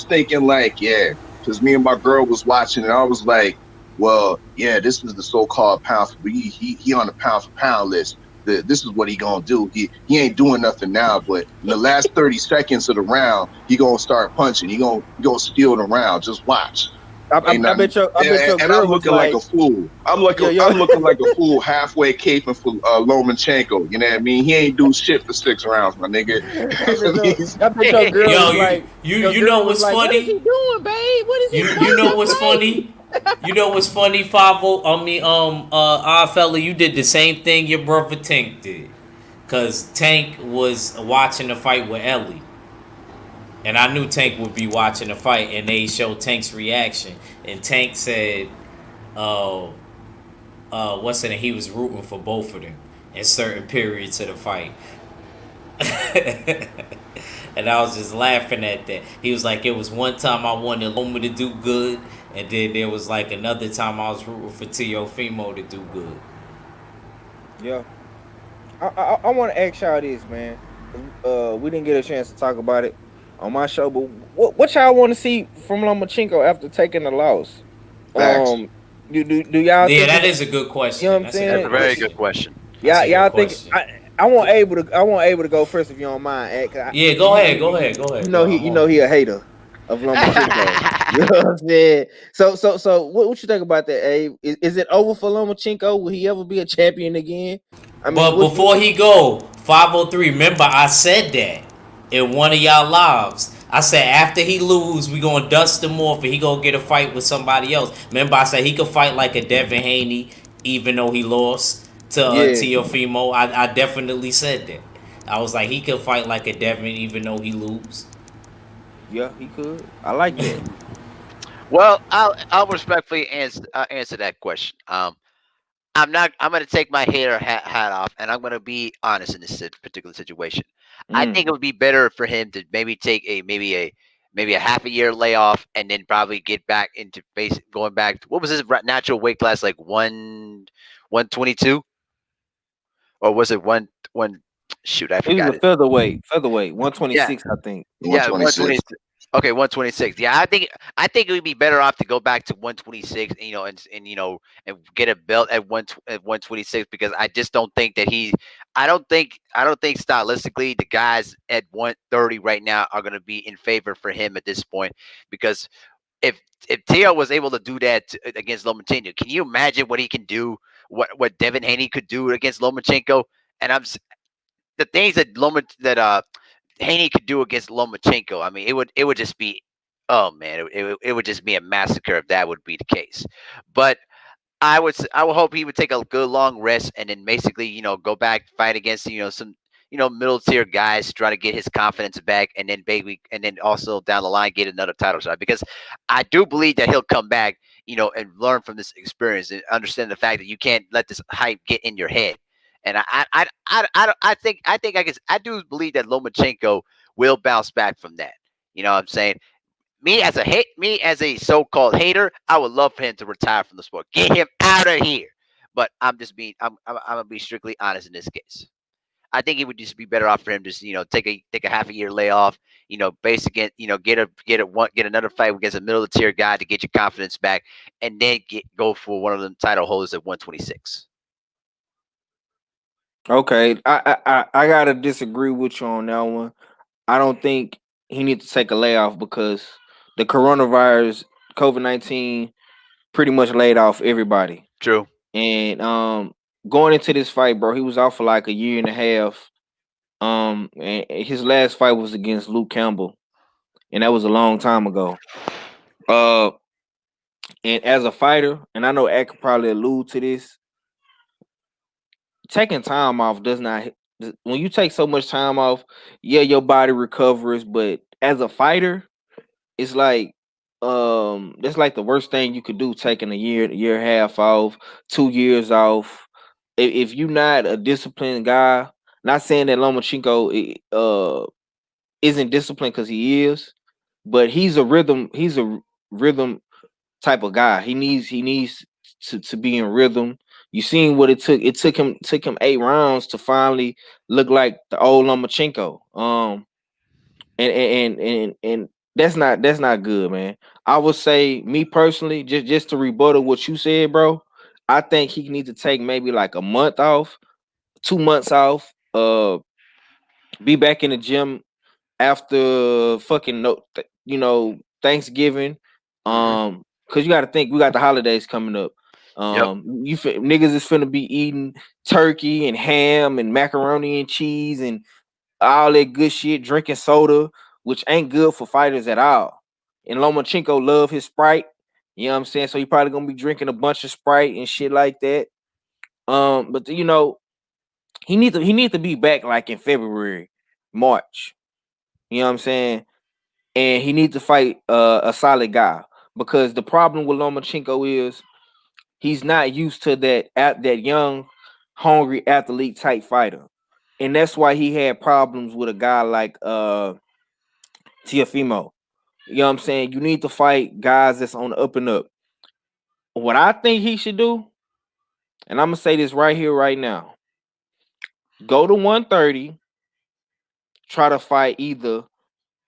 [SPEAKER 7] thinking like, yeah, because me and my girl was watching, and I was like, well, yeah, this is the so-called pound for he on the pound for pound list. This is what he gonna do. He ain't doing nothing now, but in the last 30 seconds of the round, he gonna start punching. He gonna steal the round. Just watch. Ain't
[SPEAKER 6] I
[SPEAKER 7] nothing.
[SPEAKER 6] I bet your
[SPEAKER 7] And I'm
[SPEAKER 6] girl was
[SPEAKER 7] looking like
[SPEAKER 6] like,
[SPEAKER 7] a fool.
[SPEAKER 6] yo,
[SPEAKER 7] I'm
[SPEAKER 6] yo.
[SPEAKER 7] looking like a fool, halfway caping for Lomachenko. You know what I mean? He ain't do shit for 6 rounds, my nigga.
[SPEAKER 6] I bet your girl
[SPEAKER 2] Yo,
[SPEAKER 6] was like, your
[SPEAKER 2] you
[SPEAKER 6] girl
[SPEAKER 2] know
[SPEAKER 6] was
[SPEAKER 2] what's
[SPEAKER 6] like, what is he
[SPEAKER 2] funny?
[SPEAKER 6] doing, babe? What is he
[SPEAKER 2] You know
[SPEAKER 6] doing,
[SPEAKER 2] what's
[SPEAKER 6] babe?
[SPEAKER 2] funny? You know what's funny, Favo? I mean, our fella, you did the same thing your brother Tank did. Cause Tank was watching the fight with Ellie. And I knew Tank would be watching the fight, and they showed Tank's reaction. And Tank said, uh, what's it? He was rooting for both of them in certain periods of the fight. And I was just laughing at that. He was like, it was one time I wanted Loma to do good, and then there was like another time I was rooting for Teófimo to do good.
[SPEAKER 6] Yeah. I want to ask y'all this, man. We didn't get a chance to talk about it on my show, but what y'all want to see from Lomachenko after taking the loss?
[SPEAKER 7] Facts.
[SPEAKER 6] Do y'all
[SPEAKER 2] Yeah,
[SPEAKER 6] think
[SPEAKER 2] that
[SPEAKER 6] it's,
[SPEAKER 2] is a good
[SPEAKER 6] you know what
[SPEAKER 2] question.
[SPEAKER 6] I'm
[SPEAKER 2] That's a
[SPEAKER 4] That's
[SPEAKER 2] good
[SPEAKER 4] a
[SPEAKER 6] saying?
[SPEAKER 4] very
[SPEAKER 2] question.
[SPEAKER 4] good question.
[SPEAKER 2] That's a good
[SPEAKER 6] Y'all think
[SPEAKER 2] question.
[SPEAKER 6] I want able to go first if you don't mind.
[SPEAKER 2] Yeah, go ahead, go ahead, go ahead. Go. I'm
[SPEAKER 6] You
[SPEAKER 2] on
[SPEAKER 6] know he
[SPEAKER 2] mute.
[SPEAKER 6] a hater of Lomachenko. You know what I'm saying? So what you think about that, Abe? Is it over for Lomachenko? Will he ever be a champion again? I mean,
[SPEAKER 2] But
[SPEAKER 6] what
[SPEAKER 2] before
[SPEAKER 6] you
[SPEAKER 2] he go, 503, remember I said that in one of y'all lives. I said after he lose, we gonna dust him off and he gonna get a fight with somebody else. Remember I said he could fight like a Devin Haney even though he lost to
[SPEAKER 6] yeah,
[SPEAKER 2] Teófimo. I definitely said that. I was like he could fight like a Devin even though he lose.
[SPEAKER 6] yeah, he could. I like that.
[SPEAKER 4] Well, I'll respectfully answer that question. I'm not. I'm going to take my hater hat off, and I'm going to be honest in this particular situation. I think it
[SPEAKER 6] Mm.
[SPEAKER 4] would be better for him to maybe take maybe a half a year layoff, and then probably get back into going back. What was his natural weight class? Like 122. or was it one? Shoot, I
[SPEAKER 6] It was
[SPEAKER 4] forgot
[SPEAKER 6] a
[SPEAKER 4] it.
[SPEAKER 6] featherweight,
[SPEAKER 4] Yeah,
[SPEAKER 6] 126, I think.
[SPEAKER 4] yeah, 120.
[SPEAKER 7] 126.
[SPEAKER 4] Okay, 126. Yeah, I think it would be better off to go back to 126, and get a belt at at 126 because I just don't think that I don't think stylistically the guys at 130 right now are going to be in favor for him at this point because if if Teo was able to do that against Lomachenko, can you imagine what he can do? What Devin Haney could do against Lomachenko? And the things that Haney could do against Lomachenko. I mean, it would just be, oh man, it would just be a massacre if that would be the case. But I would hope he would take a good long rest and then basically go back fight against some middle tier guys, try to get his confidence back, and then also down the line get another title shot because I do believe that he'll come back and learn from this experience and understand the fact that you can't let this hype get in your head. And I do believe that Lomachenko will bounce back from that. You know what I'm saying? Me as a so-called hater, I would love for him to retire from the sport. Get him out of here. But I'm gonna be strictly honest in this case. I think it would just be better off for him to just take a half a year layoff. Basic get another fight against a middle of the tier guy to get your confidence back, and then go for one of the title holders at 126.
[SPEAKER 6] Okay, I gotta disagree with you on that one. I don't think he needs to take a layoff because the coronavirus, COVID-19, pretty much laid off everybody.
[SPEAKER 4] True.
[SPEAKER 6] And going into this fight, bro, he was out for like a year and a half. And his last fight was against Luke Campbell, and that was a long time ago. Uh, and as a fighter, and I know Ed could probably allude to this, taking time off does not. When you take so much time off, yeah, your body recovers, but as a fighter, it's like that's like the worst thing you could do, taking a year and a half off, 2 years off. If you're not a disciplined guy, not saying that Lomachenko isn't disciplined because he is, but he's a rhythm type of guy. He needs to be in rhythm. You seen what it took. It took him 8 rounds to finally look like the old Lomachenko. And that's not good, man. I would say, me personally, just to rebuttal what you said, bro. I think he needs to take maybe like a month off, 2 months off. Be back in the gym after fucking Thanksgiving.
[SPEAKER 4] Hmm.
[SPEAKER 6] Cause you got to think we got the holidays coming up.
[SPEAKER 4] Yep.
[SPEAKER 6] Niggas is finna be eating turkey and ham and macaroni and cheese and all that good shit, drinking soda, which ain't good for fighters at all. And Lomachenko love his Sprite. You know what I'm saying? So he probably gonna be drinking a bunch of Sprite and shit like that. But he need to be back like in February, March. You know what I'm saying? And he needs to fight a solid guy because the problem with Lomachenko is he's not used to that young, hungry athlete type fighter, and that's why he had problems with a guy like Teófimo. You know what I'm saying? You need to fight guys that's on the up and up. What I think he should do, and I'm gonna say this right here, right now: go to 130, try to fight either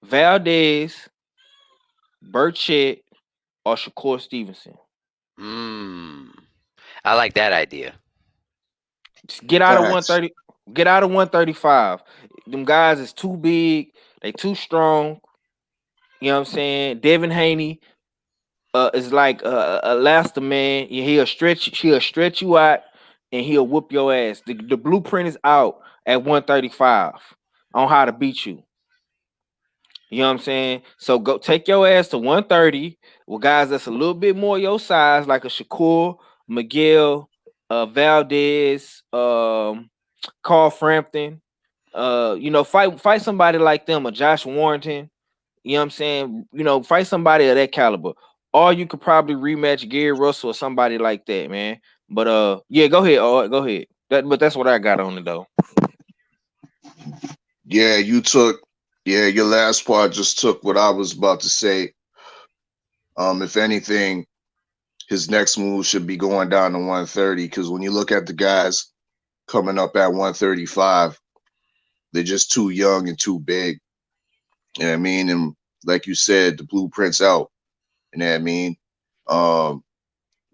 [SPEAKER 6] Valdez, Burchett, or Shakur Stevenson.
[SPEAKER 4] Hmm. I like that idea.
[SPEAKER 6] Just get out of
[SPEAKER 7] Facts.
[SPEAKER 6] 130. Get out of 135. Them guys is too big. They too strong. You know what I'm saying? Devin Haney is like a Lester man. He'll stretch you out and he'll whoop your ass. The blueprint is out at 135 on how to beat you. You know what I'm saying? So go take your ass to 130 with guys that's a little bit more your size, like a Shakur, Miguel, Valdez, Carl Frampton. Fight somebody like them, a Josh Warrington. You know what I'm saying? Fight somebody of that caliber. Or you could probably rematch Gary Russell or somebody like that, man. But yeah, go ahead, go ahead. That's what I got on it though.
[SPEAKER 7] Yeah, your last part just took what I was about to say. If anything, his next move should be going down to 130 because when you look at the guys coming up at 135. They're just too young and too big. You know what I mean? And like you said, the blueprint's out. You know what I mean? Um,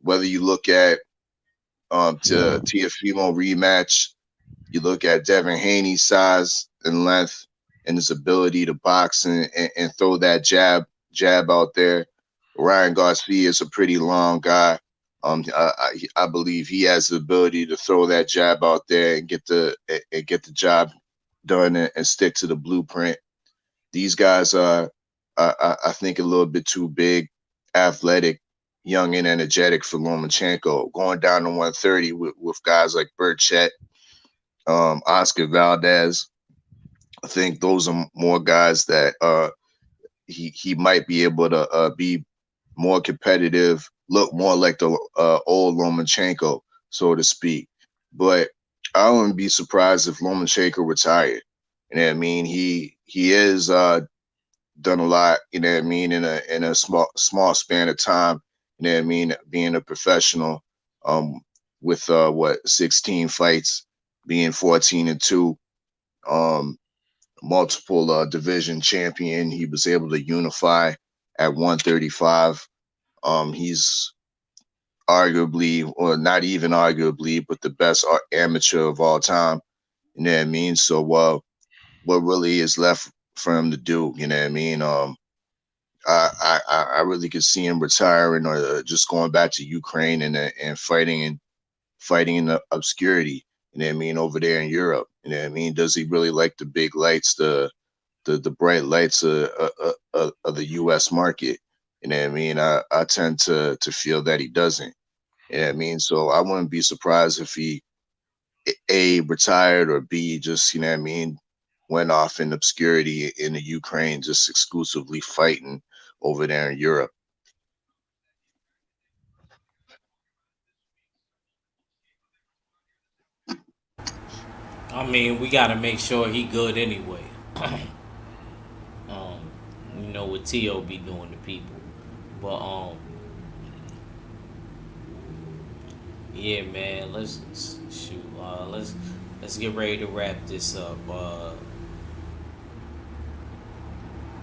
[SPEAKER 7] whether you look at to Teófimo rematch, you look at Devin Haney's size and length and his ability to box and throw that jab out there. Ryan Garcia is a pretty long guy. I believe he has the ability to throw that jab out there and get the job done and stick to the blueprint. These guys are, I think, a little bit too big, athletic, young, and energetic for Lomachenko. Going down to 130 with guys like Burchett, Oscar Valdez. I think those are more guys that he might be able to be more competitive, look more like the old Lomachenko, so to speak. But I wouldn't be surprised if Lomachenko retired. You know what I mean? He is done a lot, you know what I mean, in a small span of time, you know what I mean, being a professional, with 16 fights, being 14-2, um, multiple division champion. He was able to unify at 135. He's arguably, or not even arguably, but the best amateur of all time. You know what I mean? So, what really is left for him to do? You know what I mean? I really could see him retiring or just going back to Ukraine and fighting in the obscurity. You know what I mean? Over there in Europe. You know what I mean? Does he really like the big lights, the bright lights of the U.S. market? You know what I mean? I tend to feel that he doesn't. You know what I mean? So I wouldn't be surprised if he A, retired, or B, just, you know what I mean, went off in obscurity in the Ukraine, just exclusively fighting over there in Europe.
[SPEAKER 2] I mean, we gotta make sure he good anyway. um, you know what T.O. be doing to people, but yeah, man. Let's shoot. Let's get ready to wrap this up.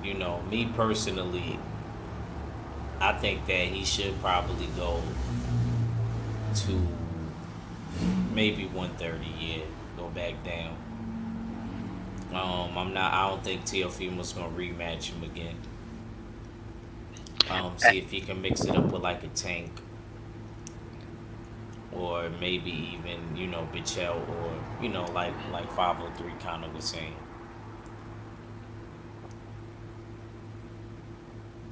[SPEAKER 2] You know, me personally, I think that he should probably go to maybe 130. Yeah, go back down. I'm not. I don't think Teofimo's gonna rematch him again. See if he can mix it up with like a Tank, or maybe even Bichel, or like 503 kind of was saying.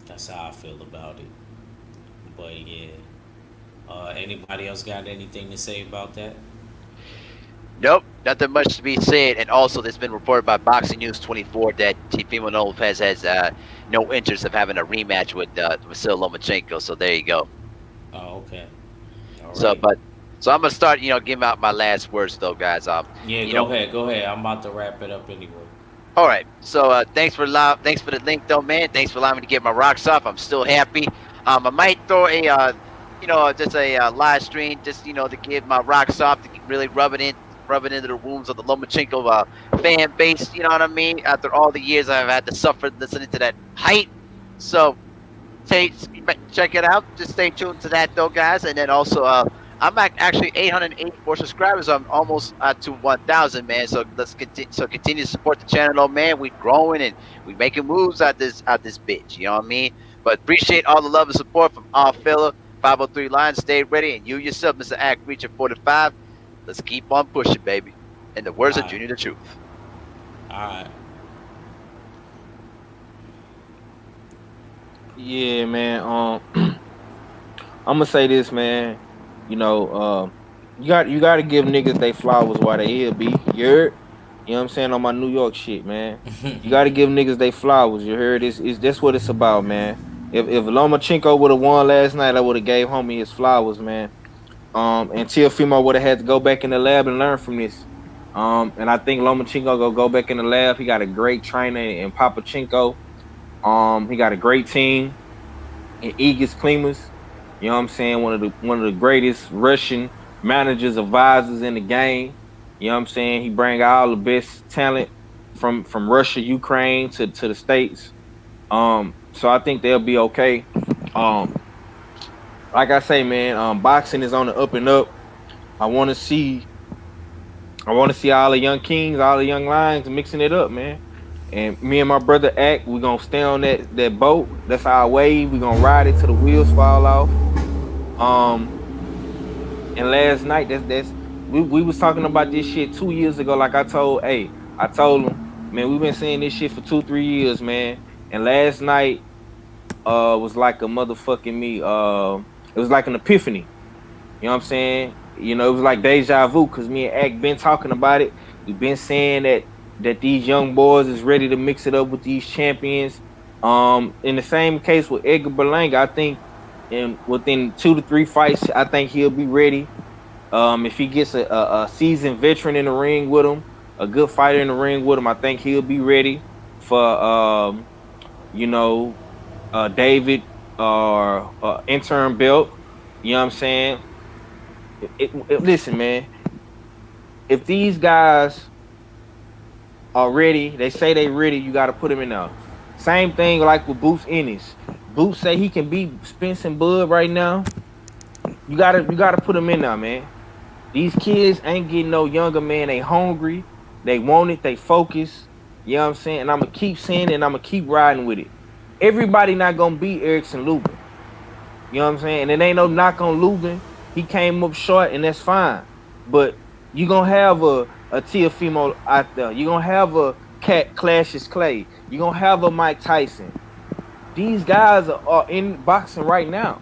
[SPEAKER 2] That's how I feel about it. But yeah, anybody else got anything to say about that?
[SPEAKER 4] Nope, nothing much to be said. And also, it's been reported by Boxing News 24 that Teófimo Lopez has no interest of having a rematch with Vasiliy Lomachenko. So there you go.
[SPEAKER 2] Oh, okay. All
[SPEAKER 4] So,
[SPEAKER 2] right.
[SPEAKER 4] so I'm gonna start, giving out my last words though, guys.
[SPEAKER 2] Yeah,
[SPEAKER 4] You
[SPEAKER 2] go
[SPEAKER 4] know,
[SPEAKER 2] ahead. Go ahead. I'm about to wrap it up anyway.
[SPEAKER 4] all right. So thanks for the link though, man. Thanks for allowing me to get my rocks off. I'm still happy. I might throw a just a live stream, just to give my rocks off, to really rub it into the wounds of the Lomachenko fan base. You know what I mean? After all the years I've had to suffer listening to that hype. So take check it out. Just stay tuned to that though, guys. And then also, I'm actually 884 subscribers. I'm almost to 1,000, man. So continue to support the channel, though, man. We growing and we making moves out this bitch. You know what I mean? But appreciate all the love and support from all fella 503 Lions. Stay ready, and you yourself, Mr. Act Reacher 45. Let's keep on pushing, baby. In the words
[SPEAKER 2] All
[SPEAKER 4] of
[SPEAKER 2] right.
[SPEAKER 4] Junior the Truth.
[SPEAKER 2] All right.
[SPEAKER 6] Yeah, man. I'm gonna say this, man. You know, you got to give niggas they flowers while they here, be. You heard? You know what I'm saying, on my New York shit, man. You got to give niggas they flowers. You heard? Is that's what it's about, man. If Lomachenko would have won last night, I would have gave homie his flowers, man. And Teofimo would have had to go back in the lab and learn from this. And I think Lomachenko gonna go back in the lab. He got a great trainer in Papachenko. He got a great team in Igis Klimas. You know what I'm saying? One of the greatest Russian managers, advisors in the game. You know what I'm saying? He bring all the best talent from Russia, Ukraine to the States. So I think they'll be okay. Um, like I say, man, boxing is on the up and up. I want to see all the young kings, all the young lions mixing it up, man. And me and my brother Act, we're gonna stay on that boat. That's our wave. We're gonna ride it till the wheels fall off. Um, and last night, we was talking about this shit 2 years ago. Like I told him, man, we've been saying this shit for 2-3 years, man. And last night, was like a motherfucking me. It was like an epiphany. You know what I'm saying? You know, it was like deja vu because me and Ack been talking about it. We've been saying that these young boys is ready to mix it up with these champions. In the same case with Edgar Berlanga, I think within 2 to 3 fights, I think he'll be ready. If he gets a seasoned veteran in the ring with him, a good fighter in the ring with him, I think he'll be ready for you know, David or interim belt. You know what I'm saying? Listen, man. If these guys are ready, they say they ready, you got to put them in there. Same thing like with Boots Ennis. Boots say he can beat Spence and Bud right now. You gotta put them in there, man. These kids ain't getting no younger, man. They hungry. They want it. They focus. You know what I'm saying? And I'm going to keep saying it, and I'm going to keep riding with it. Everybody not going to beat Erickson Lubin. You know what I'm saying? And it ain't no knock on Lubin. He came up short, and that's fine. But you going to have a Teófimo out there. You're going to have a Cassius Clay. You're going to have a Mike Tyson. These guys are in boxing right now.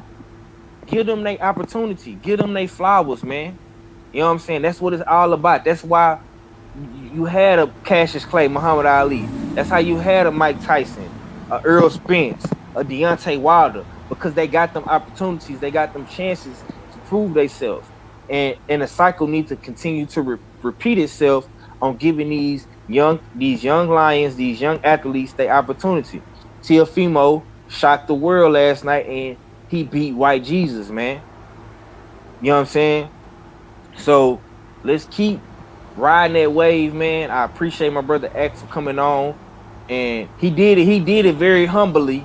[SPEAKER 6] Give them their opportunity. Give them their flowers, man. You know what I'm saying? That's what it's all about. That's why you had a Cassius Clay, Muhammad Ali. That's how you had a Mike Tyson, a Earl Spence, a Deontay Wilder, because they got them opportunities. They got them chances to prove themselves. And the cycle needs to continue to repeat itself on giving these young lions, these young athletes, their opportunity. Teófimo shocked the world last night, and he beat White Jesus, man. You know what I'm saying? So let's keep riding that wave, man. I appreciate my brother X for coming on, and he did it very humbly.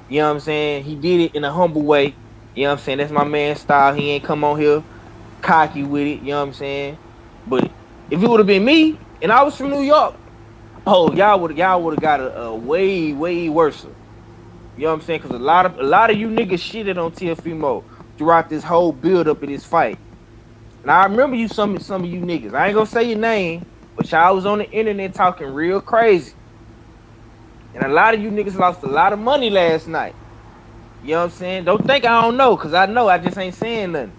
[SPEAKER 6] You know what I'm saying? He did it in a humble way. You know what I'm saying? That's my man's style. He ain't come on here cocky with it. You know what I'm saying? But if it would have been me and I was from New York, oh, y'all would have got a way worse. You know what I'm saying? Because a lot of you niggas shitted on Teófimo throughout this whole build up of this fight. And I remember you, some of you niggas. I ain't gonna say your name, but y'all was on the internet talking real crazy. And a lot of you niggas lost a lot of money last night. You know what I'm saying? Don't think I don't know, cause I know. I just ain't saying nothing.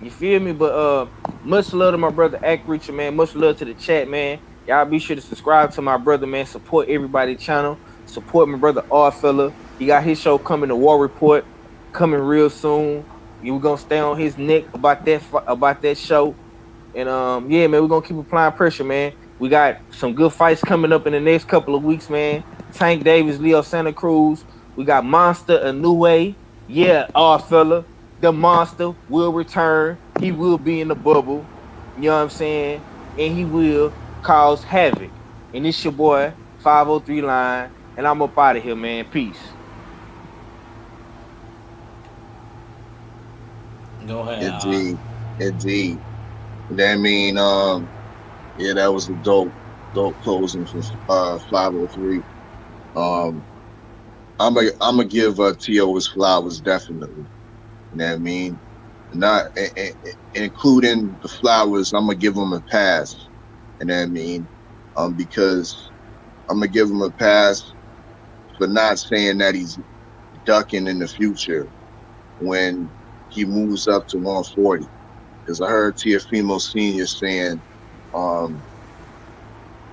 [SPEAKER 6] You feel me? But much love to my brother Act Reacher, man. Much love to the chat, man. Y'all be sure to subscribe to my brother, man. Support everybody's channel. Support my brother R Fella. He got his show coming, the War Report, coming real soon. We're gonna stay on his neck about that show. And yeah, man, we're gonna keep applying pressure, man. We got some good fights coming up in the next couple of weeks, man. Tank Davis, Leo Santa Cruz. We got Monster Inoue. Yeah, our fella. The monster will return. He will be in the bubble. You know what I'm saying? And he will cause havoc. And it's your boy, 503 Line. And I'm up out of here, man. Peace.
[SPEAKER 2] Go ahead.
[SPEAKER 7] Indeed. I mean, yeah, that was a dope closing from 503. I'm gonna give T.O. his flowers, definitely. You know what I mean? Not including the flowers, I'm gonna give him a pass. You know what I mean? Because I'm gonna give him a pass for not saying that he's ducking in the future when he moves up to 140. Because I heard Teófimo Sr. saying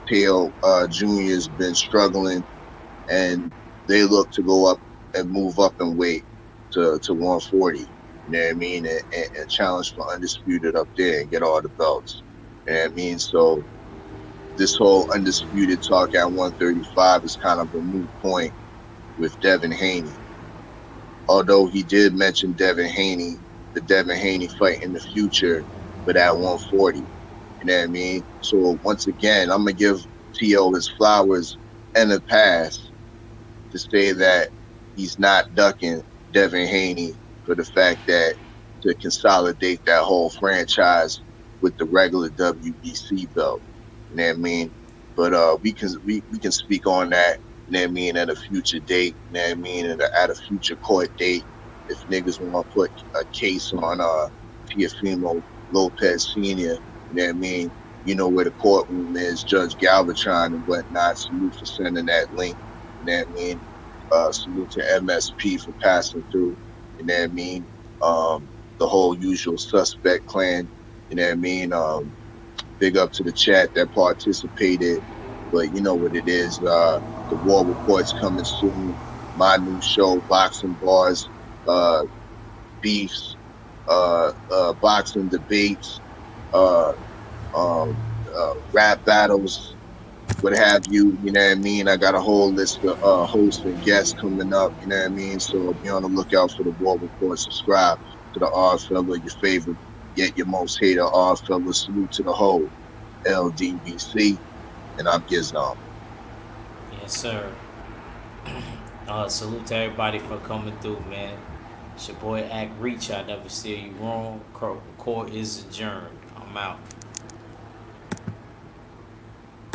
[SPEAKER 7] Teo Jr. has been struggling, and they look to go up and move up in weight to 140. You know what I mean? And challenge for undisputed up there and get all the belts. You know what I mean? So this whole undisputed talk at 135 is kind of a moot point with Devin Haney. Although he did mention the Devin Haney fight in the future, but at 140. You know
[SPEAKER 3] You know what I mean? So once again, I'm gonna give T.O. his flowers and a pass to say that he's not ducking Devin Haney for the fact that to consolidate that whole franchise with the regular WBC belt. You know what I mean? But we can speak on that, you know what I mean, at a future date, you know what I mean, at a future court date. If niggas want to put a case on Teófimo López Sr., you know what I mean? You know where the courtroom is, Judge Galvatron and whatnot. Salute for sending that link. You know what I mean? Salute to MSP for passing through. You know what I mean? The whole usual suspect clan. You know what I mean? Big up to the chat that participated. But you know what it is. The War Report's coming soon. My new show, Boxing Bars, Beefs, Boxing Debates, uh, rap battles, what have you, you know what I mean? I got a whole list of hosts and guests coming up, you know what I mean? So be on the lookout for the War Report. Subscribe to the R Fella, your favorite, yet your most hated R Fella. Salute to the whole LDBC, and I'm Gizom.
[SPEAKER 2] Yes, sir. Salute to everybody for coming through, man. It's your boy Act Reach. I never steer you wrong. Court is adjourned. I'm out.